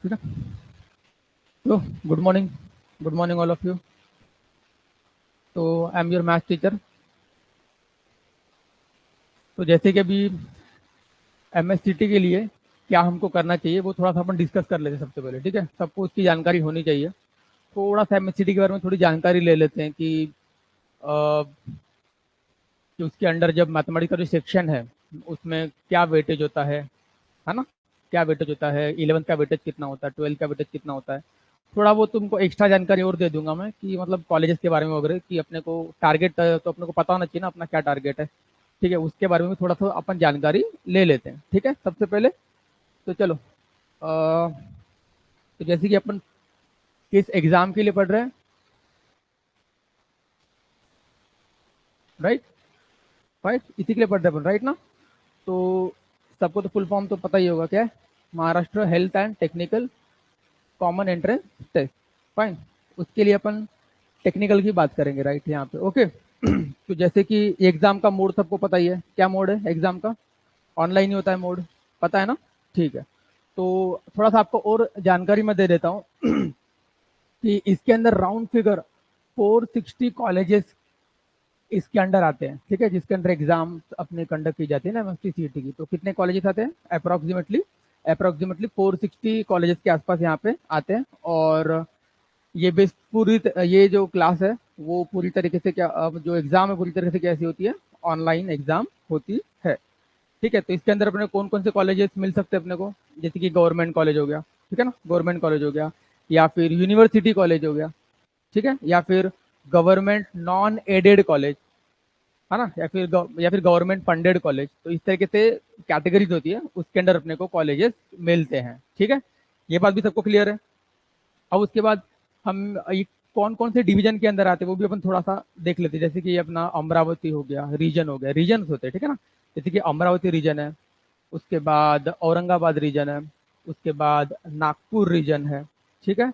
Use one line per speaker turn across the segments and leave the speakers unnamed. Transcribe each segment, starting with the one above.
ठीक है। तो good morning all of you. तो I am your math teacher. तो जैसे कि अभी एमएससीटी के लिए क्या हमको करना चाहिए वो थोड़ा सा अपन डिस्कस कर लेते हैं सबसे पहले। ठीक है, सबको उसकी जानकारी होनी चाहिए। थोड़ा सा एमएससीटी के बारे में थोड़ी जानकारी ले लेते हैं कि उसके अंडर जब मैथमेटिक्स का जो सेक्शन है उसमें क्या वेटेज होता है ना। क्या वेटेज होता है, 11th का वेटेज कितना होता है, 12th का वेटेज कितना होता है। थोड़ा वो तुमको एक्स्ट्रा जानकारी और दे दूंगा मैं कि मतलब कॉलेजेस के बारे में वगैरह कि अपने को टारगेट तो अपने को पता होना चाहिए ना अपना क्या टारगेट है। ठीक है, उसके बारे में भी थोड़ा सा अपन जानकारी ले लेते हैं। ठीक है, सबसे पहले तो चलो तो जैसे कि अपन किस एग्जाम के लिए पढ़ रहे हैं, राइट राइट, इसी के लिए पढ़ रहे हैं अपन, राइट ना। तो सबको तो फुल फॉर्म तो पता ही होगा क्या है, Maharashtra health and technical common entrance test. Fine, उसके लिए अपन टेक्निकल की बात करेंगे, राइट यहाँ पे। ओके तो जैसे कि एग्जाम का मोड सबको पता ही है, क्या मोड है एग्जाम का, ऑनलाइन ही होता है मोड, पता है ना। ठीक है, तो थोड़ा सा आपको और जानकारी मैं दे देता हूँ कि इसके अंदर राउंड फिगर 460 कॉलेजेस इसके अंडर आते हैं। ठीक है, जिसके अंदर एग्जाम अपने कंडक्ट की जाती है ना एमएसटी सीईटी की। तो कितने कॉलेजेस आते हैं, अप्रोक्सीमेटली 460 कॉलेजेस के आसपास यहाँ पे आते हैं। और ये बेस ये जो क्लास है वो पूरी तरीके से क्या जो एग्जाम है पूरी तरीके से कैसी होती है, ऑनलाइन एग्जाम होती है। ठीक है, तो इसके अंदर अपने कौन कौन से कॉलेजेस मिल सकते हैं अपने को, जैसे कि गवर्नमेंट कॉलेज हो गया, ठीक है ना, गवर्नमेंट कॉलेज हो गया, या फिर यूनिवर्सिटी कॉलेज हो गया, ठीक है, या फिर गवर्नमेंट नॉन एडेड कॉलेज, है ना, या फिर गवर्नमेंट फंडेड कॉलेज। तो इस तरीके से कैटेगरीज होती है, उसके अंदर अपने को कॉलेजेस मिलते हैं। ठीक है, ये बात भी सबको क्लियर है। अब उसके बाद हम कौन कौन से डिवीजन के अंदर आते हैं वो भी अपन थोड़ा सा देख लेते हैं। जैसे कि अपना अमरावती हो गया, रीजन हो गया, रीजन होते हैं, ठीक है ना। जैसे कि अमरावती रीजन है, उसके बाद औरंगाबाद रीजन है, उसके बाद नागपुर रीजन है, ठीक है,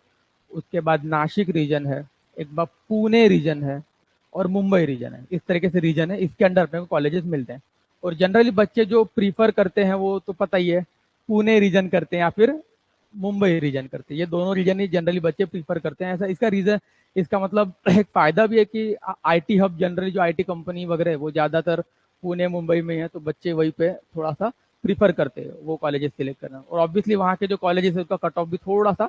उसके बाद नासिक रीजन है, एक बार पुणे रीजन है, और मुंबई रीजन है। इस तरीके से रीजन है, इसके अंडर अपने को कॉलेजेस मिलते हैं। और जनरली बच्चे जो प्रीफर करते हैं वो तो पता ही है, पुणे रीजन करते हैं या फिर मुंबई रीजन करते हैं। ये दोनों रीजन ही जनरली बच्चे प्रीफर करते हैं। ऐसा इसका रीजन, इसका मतलब एक फायदा भी है कि आईटी हब, जनरली जो आईटी कंपनी वगैरह है वो ज्यादातर पुणे मुंबई में है, तो बच्चे वहीं पे थोड़ा सा प्रीफर करते हैं वो कॉलेजेस सिलेक्ट करना। और ऑब्वियसली वहाँ के जो कॉलेजेस है उसका कट ऑफ भी थोड़ा सा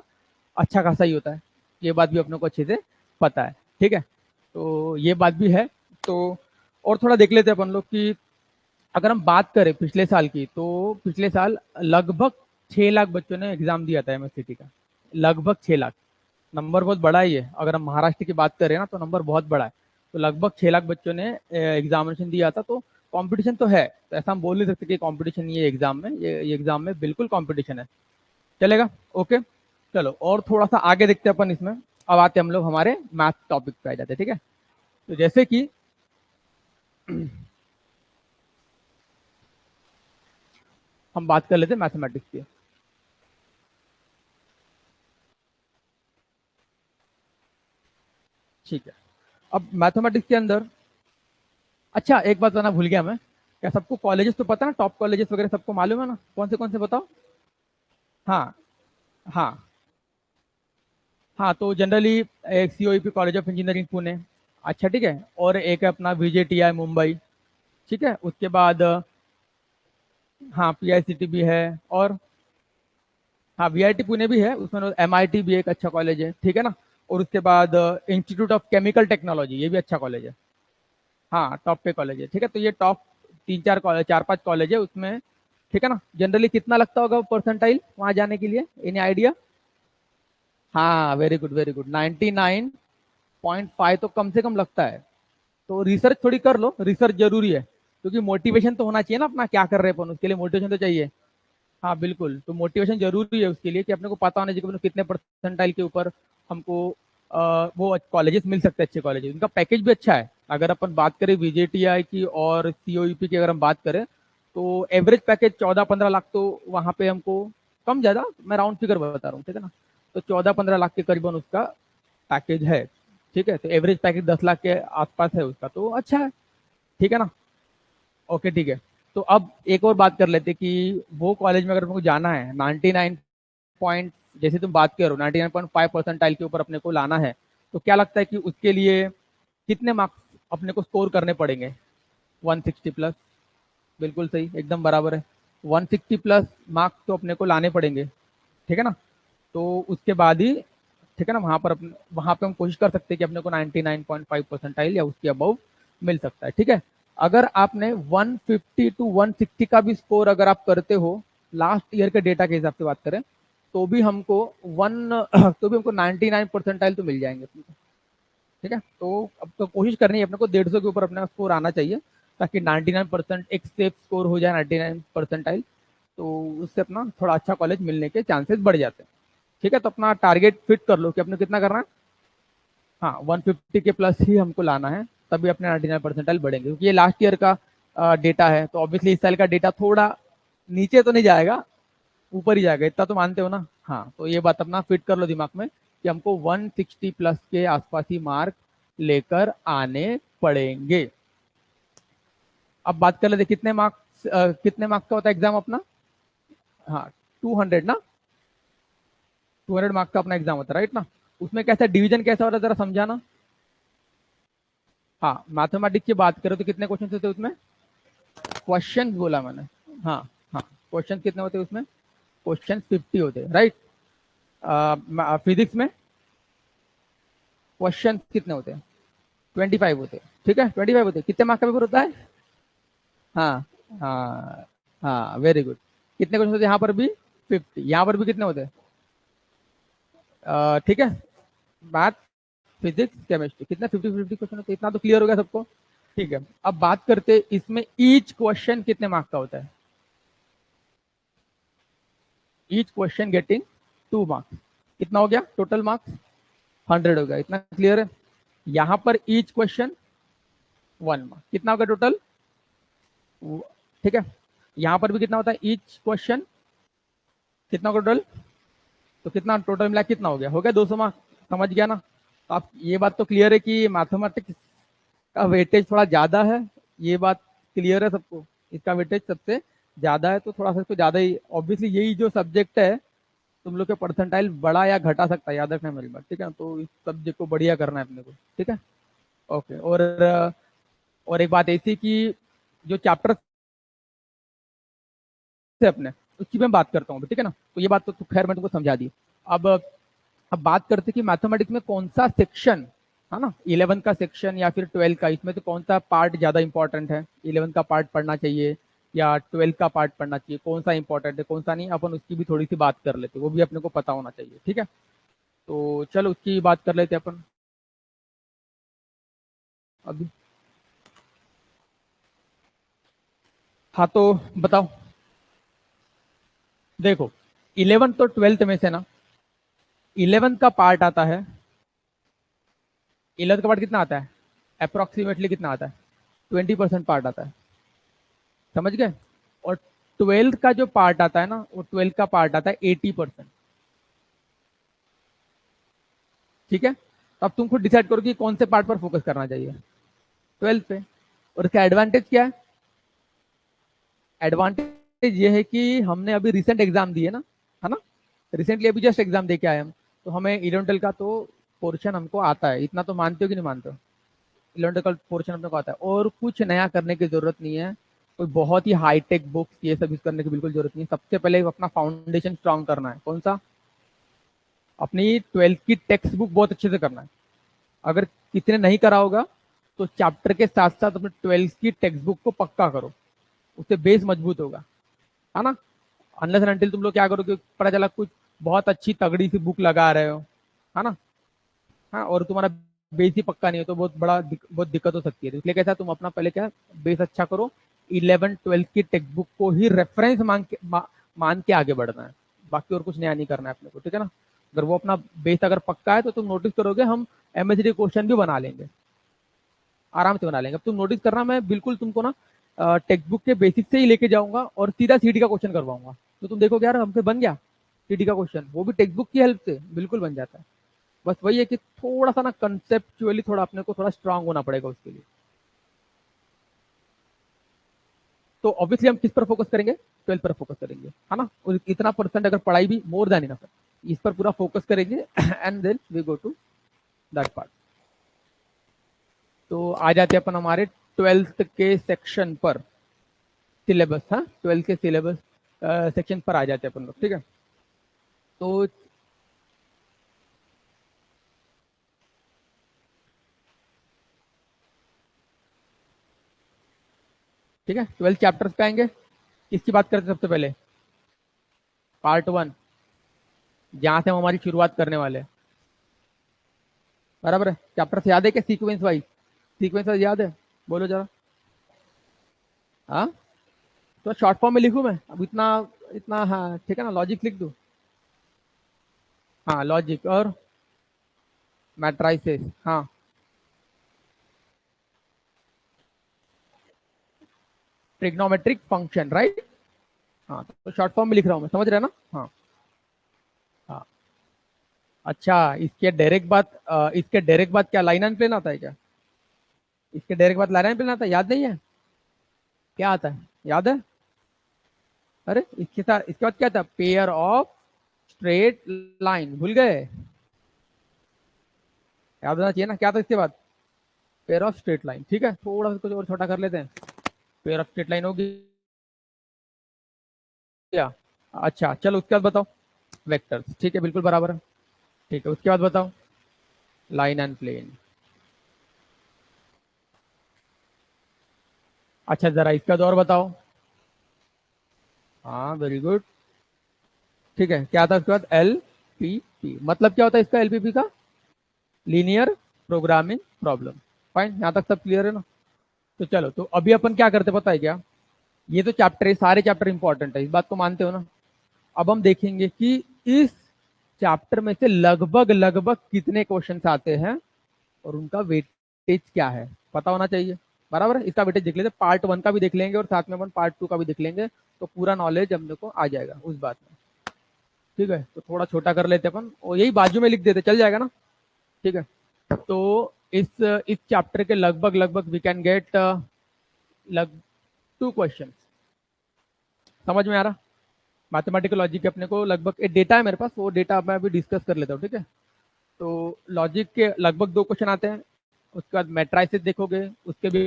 अच्छा खासा ही होता है, ये बात भी अपने को अच्छे से पता है। ठीक है, तो ये बात भी है। तो और थोड़ा देख लेते हैं अपन लोग कि अगर हम बात करें पिछले साल की, तो पिछले साल लगभग 6 लाख बच्चों ने एग्जाम दिया था एमएससीटी का, लगभग 6 लाख। नंबर बहुत बड़ा ही है, अगर हम महाराष्ट्र की बात करें ना तो नंबर बहुत बड़ा है। तो लगभग 6 लाख बच्चों ने एग्जामिनेशन दिया था। तो कंपटीशन तो है, तो ऐसा हम बोल नहीं सकते कि कंपटीशन नहीं है एग्जाम में, ये एग्जाम में बिल्कुल कंपटीशन है, चलेगा। ओके, चलो और थोड़ा सा आगे देखते हैं अपन इसमें। अब आते हम लोग हमारे मैथ टॉपिक पे आ जाते हैं। ठीक है, तो जैसे कि हम बात कर लेते हैं मैथमेटिक्स की। ठीक है, अब मैथमेटिक्स के अंदर, अच्छा एक बात बताना भूल गया मैं, क्या सबको कॉलेजेस तो पता है ना, टॉप कॉलेजेस वगैरह सबको मालूम है ना, कौन से बताओ। हाँ हाँ हाँ, तो जनरली एक COEP college of engineering Pune, अच्छा ठीक है, और एक है अपना वीजेटीआई मुंबई, ठीक है, उसके बाद हाँ पीआईसीटी भी है, और हाँ वीआईटी पुणे भी है, उसमें एमआईटी भी एक अच्छा कॉलेज है, ठीक है ना। और उसके बाद इंस्टीट्यूट ऑफ केमिकल टेक्नोलॉजी, ये भी अच्छा कॉलेज है, हाँ टॉप पे कॉलेज है। ठीक है, तो ये टॉप 3 4 कॉलेज 4 5 कॉलेज है उसमें। ठीक है ना, जनरली कितना लगता होगा परसेंटाइल वहां जाने के लिए, एनी आइडिया। हाँ वेरी गुड 99.5 तो कम से कम लगता है। तो रिसर्च थोड़ी कर लो, रिसर्च जरूरी है, क्योंकि मोटिवेशन तो होना चाहिए ना अपना, क्या कर रहे हैं अपन, उसके लिए मोटिवेशन तो चाहिए। हाँ बिल्कुल, तो मोटिवेशन जरूरी है उसके लिए कि अपने को पता होना चाहिए कि अपने को कितने परसेंटाइल के ऊपर हमको वो कॉलेजेस मिल सकते हैं, अच्छे कॉलेजेस। उनका पैकेज भी अच्छा है। अगर अपन बात करें वीजेटीआई की और सीओईपी की, अगर हम बात करें तो एवरेज पैकेज 14 15 लाख तो वहां पे हमको, कम ज्यादा मैं राउंड फिगर बता रहा हूँ, ठीक है ना। तो 14 15 लाख के करीबन उसका पैकेज है। ठीक है, तो एवरेज पैकेज 10 लाख के आसपास है उसका, तो अच्छा है, ठीक है ना। ओके ठीक है, तो अब एक और बात कर लेते हैं कि वो कॉलेज में अगर हमको जाना है 99.5 जैसे तुम बात करो 99.5 परसेंटाइल के ऊपर अपने को लाना है, तो क्या लगता है कि उसके लिए कितने मार्क्स अपने को स्कोर करने पड़ेंगे? 160 प्लस, बिल्कुल सही, एकदम बराबर है। 160 प्लस मार्क्स तो अपने को लाने पड़ेंगे, ठीक है ना। तो उसके बाद ही, ठीक है ना, वहां पे हम कोशिश कर सकते हैं कि अपने को 99.5 परसेंटाइल या उसके अबव मिल सकता है, ठीक है। अगर आपने 150 टू 160 का भी स्कोर अगर आप करते हो लास्ट ईयर के डेटा के हिसाब से बात करें, तो भी हमको तो भी हमको 99 परसेंटाइल तो मिल जाएंगे अपने को, ठीक है। तो अब तो कोशिश करनी है अपने को 150 के ऊपर अपना स्कोर आना चाहिए, ताकि 99% एक सेफ स्कोर हो जाए 99 परसेंटाइल, तो उससे अपना थोड़ा अच्छा कॉलेज मिलने के चांसेस बढ़ जाते हैं, ठीक है। तो अपना टारगेट फिट कर लो कि अपने कितना करना है। हाँ, 150 के प्लस ही हमको लाना है, तभी अपने 99 परसेंटाइल बढ़ेंगे, क्योंकि ये लास्ट ईयर का डेटा है, तो ऑब्वियसली इस साल का डेटा थोड़ा नीचे तो नहीं जाएगा, ऊपर ही जाएगा, इतना तो मानते हो ना। हाँ, तो ये बात अपना फिट कर लो दिमाग में कि हमको 160 प्लस के आसपास ही मार्क लेकर आने पड़ेंगे। अब बात कर लेते कितने मार्क्स का होता है एग्जाम अपना। हाँ, 200 ना, 200 मार्क्स का अपना एग्जाम होता है, राइट ना। उसमें कैसा डिवीजन कैसा होता है जरा समझाना। हाँ, मैथमेटिक्स की बात करें तो कितने क्वेश्चन होते हैं उसमें? क्वेश्चन बोला मैंने। हाँ, हाँ, क्वेश्चन कितने होते हैं उसमें? क्वेश्चन 50 होते हैं, राइट। फिजिक्स में क्वेश्चन कितने होते हैं? 25 होते हैं, ठीक है, 25 होते हैं। कितने मार्क्स का पेपर होता है? हाँ, हाँ, हाँ, वेरी गुड। कितने क्वेश्चन होते हैं यहाँ पर भी? 50। यहाँ पर भी कितने होते हैं? ठीक है, मैथ, फिजिक्स, केमिस्ट्री, कितने 50-50 क्वेश्चन होते हैं, इतना तो क्लियर हो गया सबको। ठीक है, अब बात करते हैं इसमें ईच क्वेश्चन कितने मार्क्स का होता है। Each question getting 2 marks. कितना हो गया टोटल मार्क्स? 100 हो गया, इतना क्लियर है। यहां पर ईच क्वेश्चन 1 मार्क्स, कितना होगा टोटल? ठीक है, यहां पर भी कितना होता है ईच क्वेश्चन? कितना टोटल? तो कितना टोटल मिला, कितना हो गया 200 मार्क्स। समझ गया ना। तो आप ये बात तो क्लियर है कि मैथमेटिक्स का वेटेज थोड़ा ज्यादा है, ये बात क्लियर है सबको। इसका वेटेज सबसे ज्यादा है, तो थोड़ा सा इसको ज्यादा ही, ऑब्वियसली यही जो सब्जेक्ट है, तुम लोग के परसेंटाइल बढ़ा या घटा सकता है, याद रखना मेरी बात, ठीक है। तो इस सब्जेक्ट को बढ़िया करना है अपने को, ठीक है। ओके, और एक बात ऐसी कि जो चैप्टर से अपने, उसकी मैं बात करता हूँ, ठीक है ना। तो ये बात तो खैर मैं तुमको समझा दी। अब अब बात करते कि मैथमेटिक्स में कौन सा सेक्शन है ना, 11 का सेक्शन या फिर 12 का, इसमें तो कौन सा पार्ट ज्यादा इंपॉर्टेंट है, 11 का पार्ट पढ़ना चाहिए या 12 का पार्ट पढ़ना चाहिए, कौन सा इंपॉर्टेंट है कौन सा नहीं, अपन उसकी भी थोड़ी सी बात कर लेते, वो भी अपने को पता होना चाहिए, ठीक है। तो चलो उसकी बात कर लेते अपन अभी। हाँ, तो बताओ। देखो, 11 तो 12th में से ना, 11 का पार्ट आता है, 11 का पार्ट कितना आता है, अप्रोक्सीमेटली कितना आता है? 20% पार्ट आता है, समझ गए। और 12th का जो पार्ट आता है ना, वो 12th का पार्ट आता है 80%, ठीक है। तो अब तुम खुद डिसाइड करो कि कौन से पार्ट पर फोकस करना चाहिए, 12th पे। और इसका एडवांटेज क्या है? एडवांटेज ये है कि हमने अभी रिसेंट एग्जाम दिए ना, है ना, रिसेंटली अभी जस्ट एग्जाम दे के आए हम, तो हमें 11 का तो पोर्शन हमको आता है, इतना तो मानते हो कि नहीं मानते हो? 11 का पोर्शन अपने को आता है, और कुछ नया करने की जरूरत नहीं है, कोई बहुत ही हाईटेक बुक्स ये सब यूज करने की बिल्कुल जरूरत नहीं है। सबसे पहले अपना फाउंडेशन स्ट्रांग करना है, कौन सा? अपनी 12th की टेक्स्ट बुक बहुत अच्छे से करना है। अगर किसी ने नहीं करा होगा, तो चैप्टर के साथ साथ अपने 12th की टेक्स्ट बुक को पक्का करो, उससे बेस मजबूत होगा, है ना। अनलेस एंड अनटिल तुम लोग क्या करो कि पता चला कुछ बहुत अच्छी तगड़ी सी बुक लगा रहे हो, है ना, हाँ, और तुम्हारा बेस ही पक्का नहीं हो, तो बहुत दिक्कत हो सकती है। तो इसलिए कैसा, तुम अपना पहले क्या बेस अच्छा करो, 11 12 की टेक्स्ट बुक को ही रेफरेंस मान के आगे बढ़ना है, बाकी और कुछ नया नहीं करना है अपने को, ठीक है ना। अगर वो अपना बेस अगर पक्का है, तो तुम नोटिस करोगे हम एमएसडी क्वेश्चन भी बना लेंगे, आराम से बना लेंगे। अब तुम नोटिस करना, मैं बिल्कुल तुमको ना टेक्स्ट बुक के बेसिक से ही लेके जाऊंगा और सीधा सीडी का क्वेश्चन करवाऊंगा, तो तुम देखोगे यार हमसे बन गया सीडी का क्वेश्चन, वो भी टेक्स्ट बुक की हेल्प से बिल्कुल बन जाता है। बस वही है कि थोड़ा सा ना कंसेप्चुअली थोड़ा अपने को थोड़ा स्ट्रांग होना पड़ेगा उसके लिए। तो ऑब्वियसली हम किस पर फोकस करेंगे? 12 पर फोकस करेंगे, है ना। और इतना परसेंट अगर पढ़ाई भी मोर देन इनफ है, इस पर पूरा फोकस करेंगे and then we go to that part. तो आ जाते हैं अपन हमारे 12th के सेक्शन पर, सिलेबस, हाँ 12th के सिलेबस सेक्शन पर आ जाते हैं अपन लोग, ठीक है। तो ठीक है, 12 चैप्टर्स पे आएंगे। किसकी बात करते हैं सबसे पहले? पार्ट 1, जहां से हम हमारी शुरुआत करने वाले हैं, बराबर है। चैप्टर से याद है क्या, सीक्वेंस वाइज? सीक्वेंस वाइज याद है? बोलो जरा। हाँ, तो शॉर्ट फॉर्म में लिखूं मैं अब इतना? इतना हाँ ठीक है ना, लॉजिक लिख दूं? हाँ लॉजिक और मैट्राइसेस, हाँ ट्रिग्नोमेट्रिक फंक्शन, राइट। हाँ तो शॉर्ट फॉर्म में लिख रहा हूँ मैं, समझ रहे हैं ना? हाँ हाँ। अच्छा, इसके डायरेक्ट बात क्या लाइन एंड प्लेन आता है क्या? इसके डायरेक्ट बात लाइन एंड प्लेन आता है, याद नहीं है? क्या आता है, याद है? अरे इसके साथ इसके बाद क्या था, पेयर ऑफ स्ट्रेट लाइन, भूल गए? याद होना चाहिए ना, क्या था इसके बाद? पेयर ऑफ स्ट्रेट लाइन, ठीक है। थोड़ा सा कुछ और छोटा कर लेते हैं। पेयर ऑफ स्ट्रेट लाइन हो गया। अच्छा चलो उसके बाद बताओ, वेक्टर्स, ठीक है बिल्कुल बराबर है। ठीक है, उसके बाद बताओ लाइन एंड प्लेन। अच्छा जरा इसका दौर बताओ। हाँ वेरी गुड। ठीक है, क्या था उसके बाद? एल पी पी, मतलब क्या होता है इसका, एलपीपी का? Linear programming problem. फाइन, यहां तक सब क्लियर है ना? तो चलो, तो अभी अपन क्या करते पता है क्या, ये तो चैप्टर है, सारे चैप्टर इंपॉर्टेंट है, इस बात को मानते हो ना? अब हम देखेंगे कि इस चैप्टर में से लगभग लगभग कितने क्वेश्चंस आते हैं और उनका वेटेज क्या है, पता होना चाहिए। बराबर है, इसका वेटेज देख लेते, पार्ट 1 का भी देख लेंगे और साथ में अपन पार्ट 2 का भी देख लेंगे, तो पूरा नॉलेज हम लोग को आ जाएगा उस बात में। ठीक है, तो थोड़ा छोटा कर लेते अपन और यही बाजू में लिख देते, चल जाएगा ना? ठीक है, तो इस चैप्टर के लगभग लगभग वी कैन गेट लग 2 क्वेश्चन। समझ में आ रहा? मैथमेटिकल लॉजिक के अपने को लगभग एक डेटा है मेरे पास, वो डेटा मैं अभी डिस्कस कर लेता हूँ, ठीक है। तो लॉजिक के लगभग 2 क्वेश्चन आते हैं, उसके बाद मैट्राइसिस देखोगे, उसके भी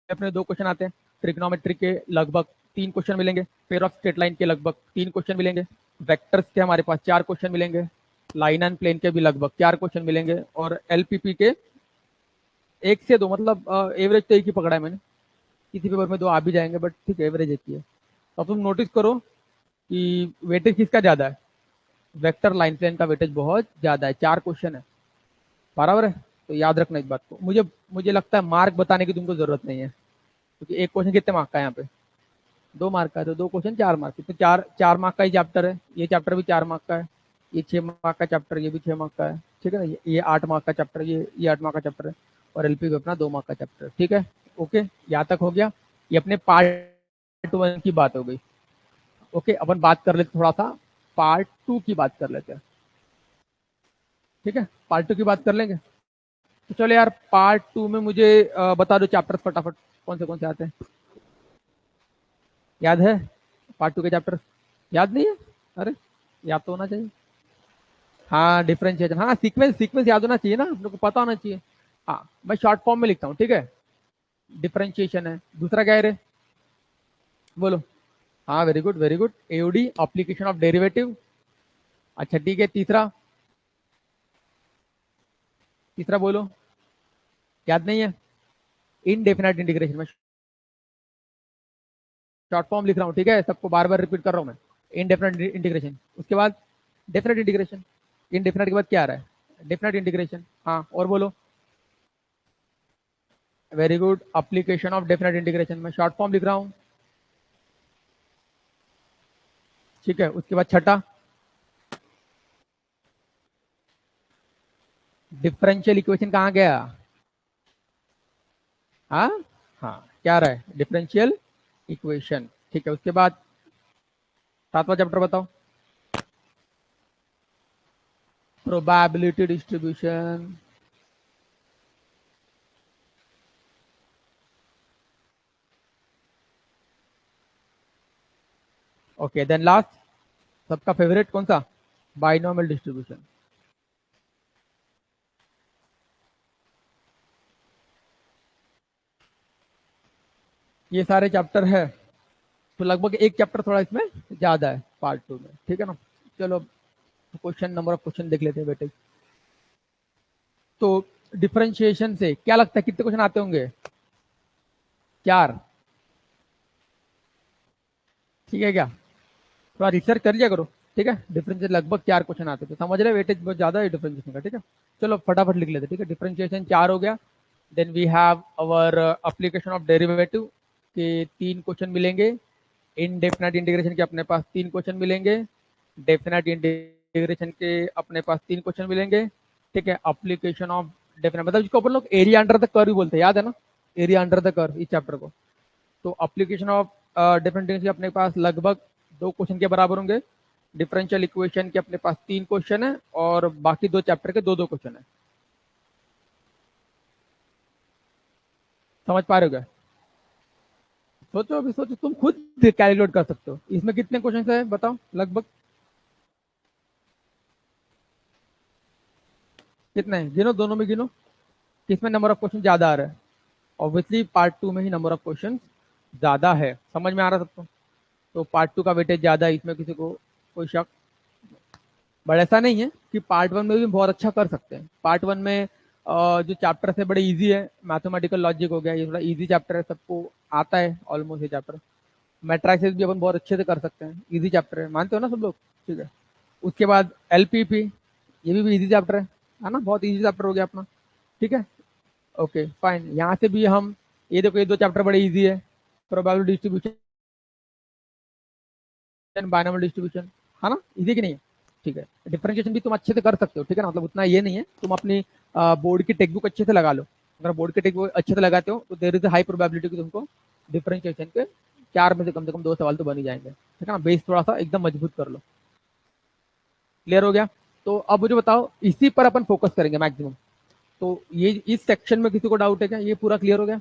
अपने 2 क्वेश्चन आते हैं। ट्रिग्नोमेट्री के लगभग 3 क्वेश्चन मिलेंगे। पेयर ऑफ स्ट्रेट लाइन के लगभग 3 क्वेश्चन मिलेंगे। वेक्टर्स के हमारे पास 4 क्वेश्चन मिलेंगे। लाइन एंड प्लेन के भी लगभग 4 क्वेश्चन मिलेंगे और एलपीपी के 1 से 2, मतलब एवरेज तो एक ही पकड़ा है मैंने, किसी पेपर में 2 आ भी जाएंगे, बट ठीक है एवरेज एक ही है। तो अब तुम नोटिस करो कि वेटेज किसका ज्यादा है? वेक्टर लाइन प्लेन का वेटेज बहुत ज्यादा है, 4 क्वेश्चन है, बराबर है। तो याद रखना इस बात को। मुझे मुझे लगता है मार्क बताने की तुमको जरूरत नहीं है, क्योंकि एक क्वेश्चन कितने मार्क का है यहाँ पे? 2 मार्क का है, तो 2 क्वेश्चन 4 मार्क के, तो 4 4 मार्क का ही चैप्टर है, ये चैप्टर भी 4 मार्क का है, ये 6 मार्क का चैप्टर, ये भी 6 मार्क का है, ठीक है ना। ये 8 मार्क का चैप्टर, ये 8 मार्क का चैप्टर है, और एलपी अपना 2 मार्क का चैप्टर है, ठीक है। ओके, यहाँ तक हो गया। ये अपने पार्ट 1 की बात हो गई। ओके, अपन बात कर लेते थोड़ा सा पार्ट 2 की बात कर लेते हैं, ठीक है। पार्ट 2 की बात कर लेंगे। तो चलो यार, पार्ट 2 में मुझे बता दो चैप्टर्स फटाफट, कौन से आते हैं? याद है पार्ट 2 के चैप्टर? याद नहीं है? अरे याद तो होना चाहिए। हाँ डिफरेंशिएशन, हाँ सीक्वेंस, सीक्वेंस याद होना चाहिए ना, हम लोग को पता होना चाहिए। हाँ मैं शॉर्ट फॉर्म में लिखता हूँ, ठीक है। डिफरेंशिएशन है, दूसरा क्या है रे? बोलो। हाँ very good very good, AOD, application of derivative. अच्छा ठीक है, तीसरा? तीसरा बोलो। याद नहीं है? इनडेफिनाइट इंटीग्रेशन, मैं शॉर्ट फॉर्म लिख रहा हूँ, ठीक है, सबको बार बार रिपीट कर रहा हूँ मैं। इनडेफिनाइट इंटीग्रेशन, उसके बाद डेफिनेट इंटीग्रेशन। इनडेफिनाइट के बाद क्या आ रहा है? डेफिनेट इंटीग्रेशन, हाँ और बोलो। Very good, application of definite integration, मैं शॉर्ट फॉर्म लिख रहा हूँ, ठीक है। उसके बाद छठा, डिफरेंशियल इक्वेशन कहाँ गया? हाँ हाँ, क्या रहा है? डिफरेंशियल इक्वेशन, ठीक है। उसके बाद 7वां चैप्टर बताओ, probability distribution. Okay then last, सबका फेवरेट कौन सा? Binomial distribution. ये सारे चैप्टर है, तो लगभग एक चैप्टर थोड़ा इसमें ज्यादा है पार्ट 2 में, ठीक है ना। चलो क्वेश्चन, नंबर ऑफ क्वेश्चन देख लेते हैं बेटे। तो डिफरेंशिएशन से क्या लगता है कितने क्वेश्चन आते होंगे? 4। ठीक है क्या? थोड़ा रिसर्च कर लिया करो, ठीक है। डिफरेंशिएशन लगभग 4 क्वेश्चन आते थे, समझ रहे, वेटेज बहुत ज्यादा है डिफरेंशिएशन का, ठीक है। चलो फटाफट लिख लेते, ठीक है। डिफरेंशिएशन 4 हो गया। Then we have our application of derivative के 3 क्वेश्चन मिलेंगे। इनडेफिनेट इंटीग्रेशन के अपने पास 3 क्वेश्चन मिलेंगे। डेफिनेट इंटीग्रेशन के अपने पास 3 क्वेश्चन मिलेंगे, ठीक है। एप्लीकेशन ऑफ डेफिनेट मतलब जिसको अपन लोग एरिया अंडर द कर्व बोलते हैं, याद है ना, एरिया अंडर द कर्व इस चैप्टर को। तो एप्लीकेशन ऑफ डिफरेंट इंटीग्रेशन के अपने पास लगभग 2 क्वेश्चन के बराबर होंगे। डिफरेंशियल इक्वेशन के अपने पास 3 क्वेश्चन है, और बाकी 2 चैप्टर के 2-2 क्वेश्चन है। समझ पा रहे हो क्या? सोचो, अभी सोचो, तुम खुद कैलकुलेट कर सकते हो इसमें कितने क्वेश्चन है, बताओ लगभग कितने हैं, गिनो, दोनों में गिनो, किसमें नंबर ऑफ क्वेश्चन ज्यादा आ रहा है? ऑब्वियसली पार्ट 2 में ही नंबर ऑफ क्वेश्चन ज्यादा है, समझ में आ रहा सबको? तो पार्ट 2 का वेटेज ज्यादा है, इसमें किसी को कोई शक? बट ऐसा नहीं है कि पार्ट 1 में भी बहुत अच्छा कर सकते हैं। पार्ट 1 में जो चैप्टर है बड़े इजी है। मैथमेटिकल लॉजिक हो गया, ये थोड़ा इजी चैप्टर है, सबको आता है ऑलमोस्ट ये चैप्टर। मैट्राइसिस भी अपन बहुत अच्छे से कर सकते हैं, इजी चैप्टर है, मानते हो ना सब लोग? ठीक है। उसके बाद एलपीपी, ये भी इजी चैप्टर है ना, बहुत इजी चैप्टर हो गया अपना, ठीक है। ओके फाइन, यहाँ से भी हम, ये देखो ये 2 चैप्टर बड़े इजी है। प्रोबेबिलिटी डिस्ट्रीब्यूशन, बायनोमियल डिस्ट्रीब्यूशन, है ना, इजी कि नहीं? ठीक है। डिफरेंशिएशन भी तुम अच्छे से कर सकते हो, ठीक है ना, मतलब उतना ये नहीं है। तुम अपनी बोर्ड की टेक्स्ट बुक अच्छे से लगा लो। अगर बोर्ड की टेक्स्ट बुक अच्छे से लगाते हो तो देर इज हाई प्रोबेबिलिटी कि तुमको डिफरेंशिएशन के 4 में से कम 2 सवाल तो बन ही जाएंगे, ठीक है ना। बेस थोड़ा सा एकदम मजबूत कर लो। क्लियर हो गया? तो अब मुझे बताओ, इसी पर अपन फोकस करेंगे मैक्सिमम। तो ये इस सेक्शन में किसी को डाउट है क्या? ये पूरा क्लियर हो गया?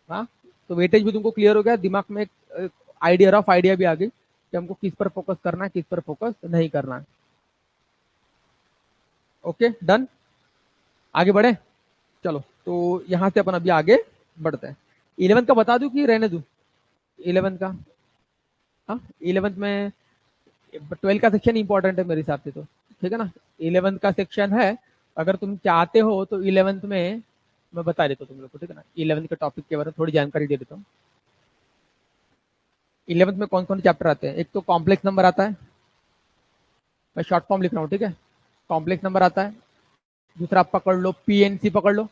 हाँ, तो वेटेज भी तुमको क्लियर हो गया, दिमाग में एक आइडिया, रफ आइडिया भी आ गई कि हमको किस पर फोकस करना है, किस पर फोकस नहीं करना है। ओके डन, आगे बढ़े। चलो तो यहां से अपन अभी आगे बढ़ते हैं। 11th का बता दूं कि रहने दूं? 11th का, हाँ 11th में 12 का सेक्शन इंपॉर्टेंट है मेरे हिसाब से तो, ठीक है ना। 11th का सेक्शन है, अगर तुम चाहते हो तो 11th में मैं बता देता हूँ तुम लोग को, ठीक है ना। 11th के टॉपिक के बारे में थोड़ी जानकारी दे देता हूँ। 11th में कौन कौन से चैप्टर आते हैं? एक तो कॉम्प्लेक्स नंबर आता है, मैं शॉर्ट फॉर्म लिख रहा हूँ, ठीक है। कॉम्प्लेक्स नंबर आता है। दूसरा आप पकड़ लो पीएनसी, पकड़ लो,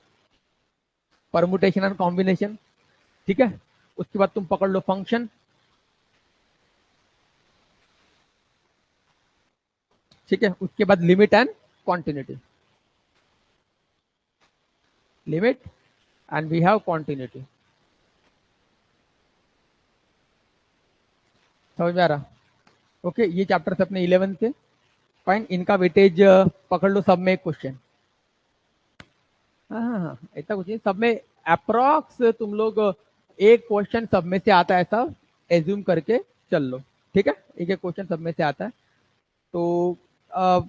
परमुटेशन एंड कॉम्बिनेशन, ठीक है। उसके बाद तुम पकड़ लो फंक्शन, ठीक है। उसके बाद limit and continuity, limit and we have continuity. समझ में आ रहा? ओके, ये चैप्टर अपने 11th के। फाइन, इनका वेटेज पकड़ लो, सब में एक क्वेश्चन। हाँ हाँ हाँ, ऐसा कुछ नहीं, सब में अप्रोक्स तुम लोग एक क्वेश्चन सब में से आता है, ऐसा एज्यूम करके चल लो, ठीक है। एक एक क्वेश्चन सब में से आता है। तो अ,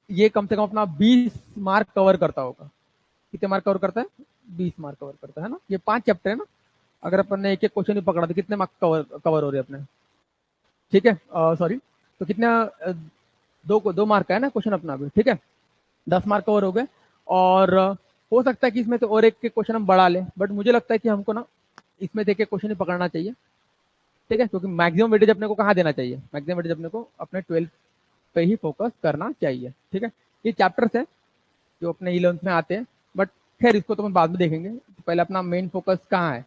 ये कम से कम अपना 20 मार्क कवर करता होगा। कितने मार्क कवर करता है? 20 मार्क कवर करता है ना। ये 5 चैप्टर है ना, अगर अपन ने एक एक क्वेश्चन भी पकड़ा तो कितने मार्क कवर कवर हो रहे हैं अपने? ठीक है, सॉरी, तो कितना, 2 मार्क का है ना क्वेश्चन अपना अभी, ठीक है। 10 मार्क कवर हो गए। और हो सकता है कि इसमें से और एक के क्वेश्चन हम बढ़ा लें, बट मुझे लगता है कि हमको ना इसमें से एक एक क्वेश्चन ही पकड़ना चाहिए, ठीक है। क्योंकि मैक्सिमम वेटेज अपने को कहाँ देना चाहिए? मैक्सिमम वेटेज अपने को अपने 12 पे ही फोकस करना चाहिए, ठीक है। ये चैप्टर्स है जो अपने 11th में आते हैं, बट खैर इसको तो हम बाद में देखेंगे। तो पहले अपना मेन फोकस कहाँ है?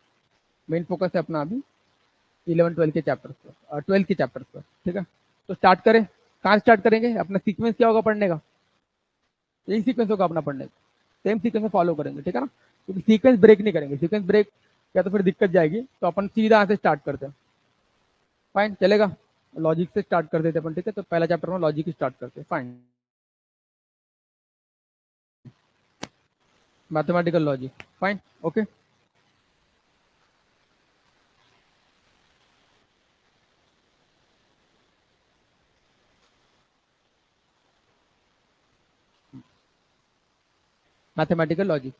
मेन फोकस है अपना अभी 11-12 के चैप्टर्स पर, 12 के चैप्टर्स पर, ठीक है। तो स्टार्ट करें, कहाँ स्टार्ट करेंगे? अपना सीक्वेंस क्या होगा पढ़ने का? यही सीक्वेंस होगा अपना पढ़ने का, सेम सीक्वेंस में फॉलो करेंगे, ठीक है ना। क्योंकि सीक्वेंस ब्रेक नहीं करेंगे, सीक्वेंस ब्रेक या तो फिर दिक्कत जाएगी, तो अपन सीधा यहाँ से स्टार्ट करते हैं। फाइन, चलेगा। लॉजिक से स्टार्ट कर देते अपन, ठीक है। तो पहला चैप्टर में लॉजिक स्टार्ट करते हैं, fine. Mathematical logic, fine, okay. Mathematical logic.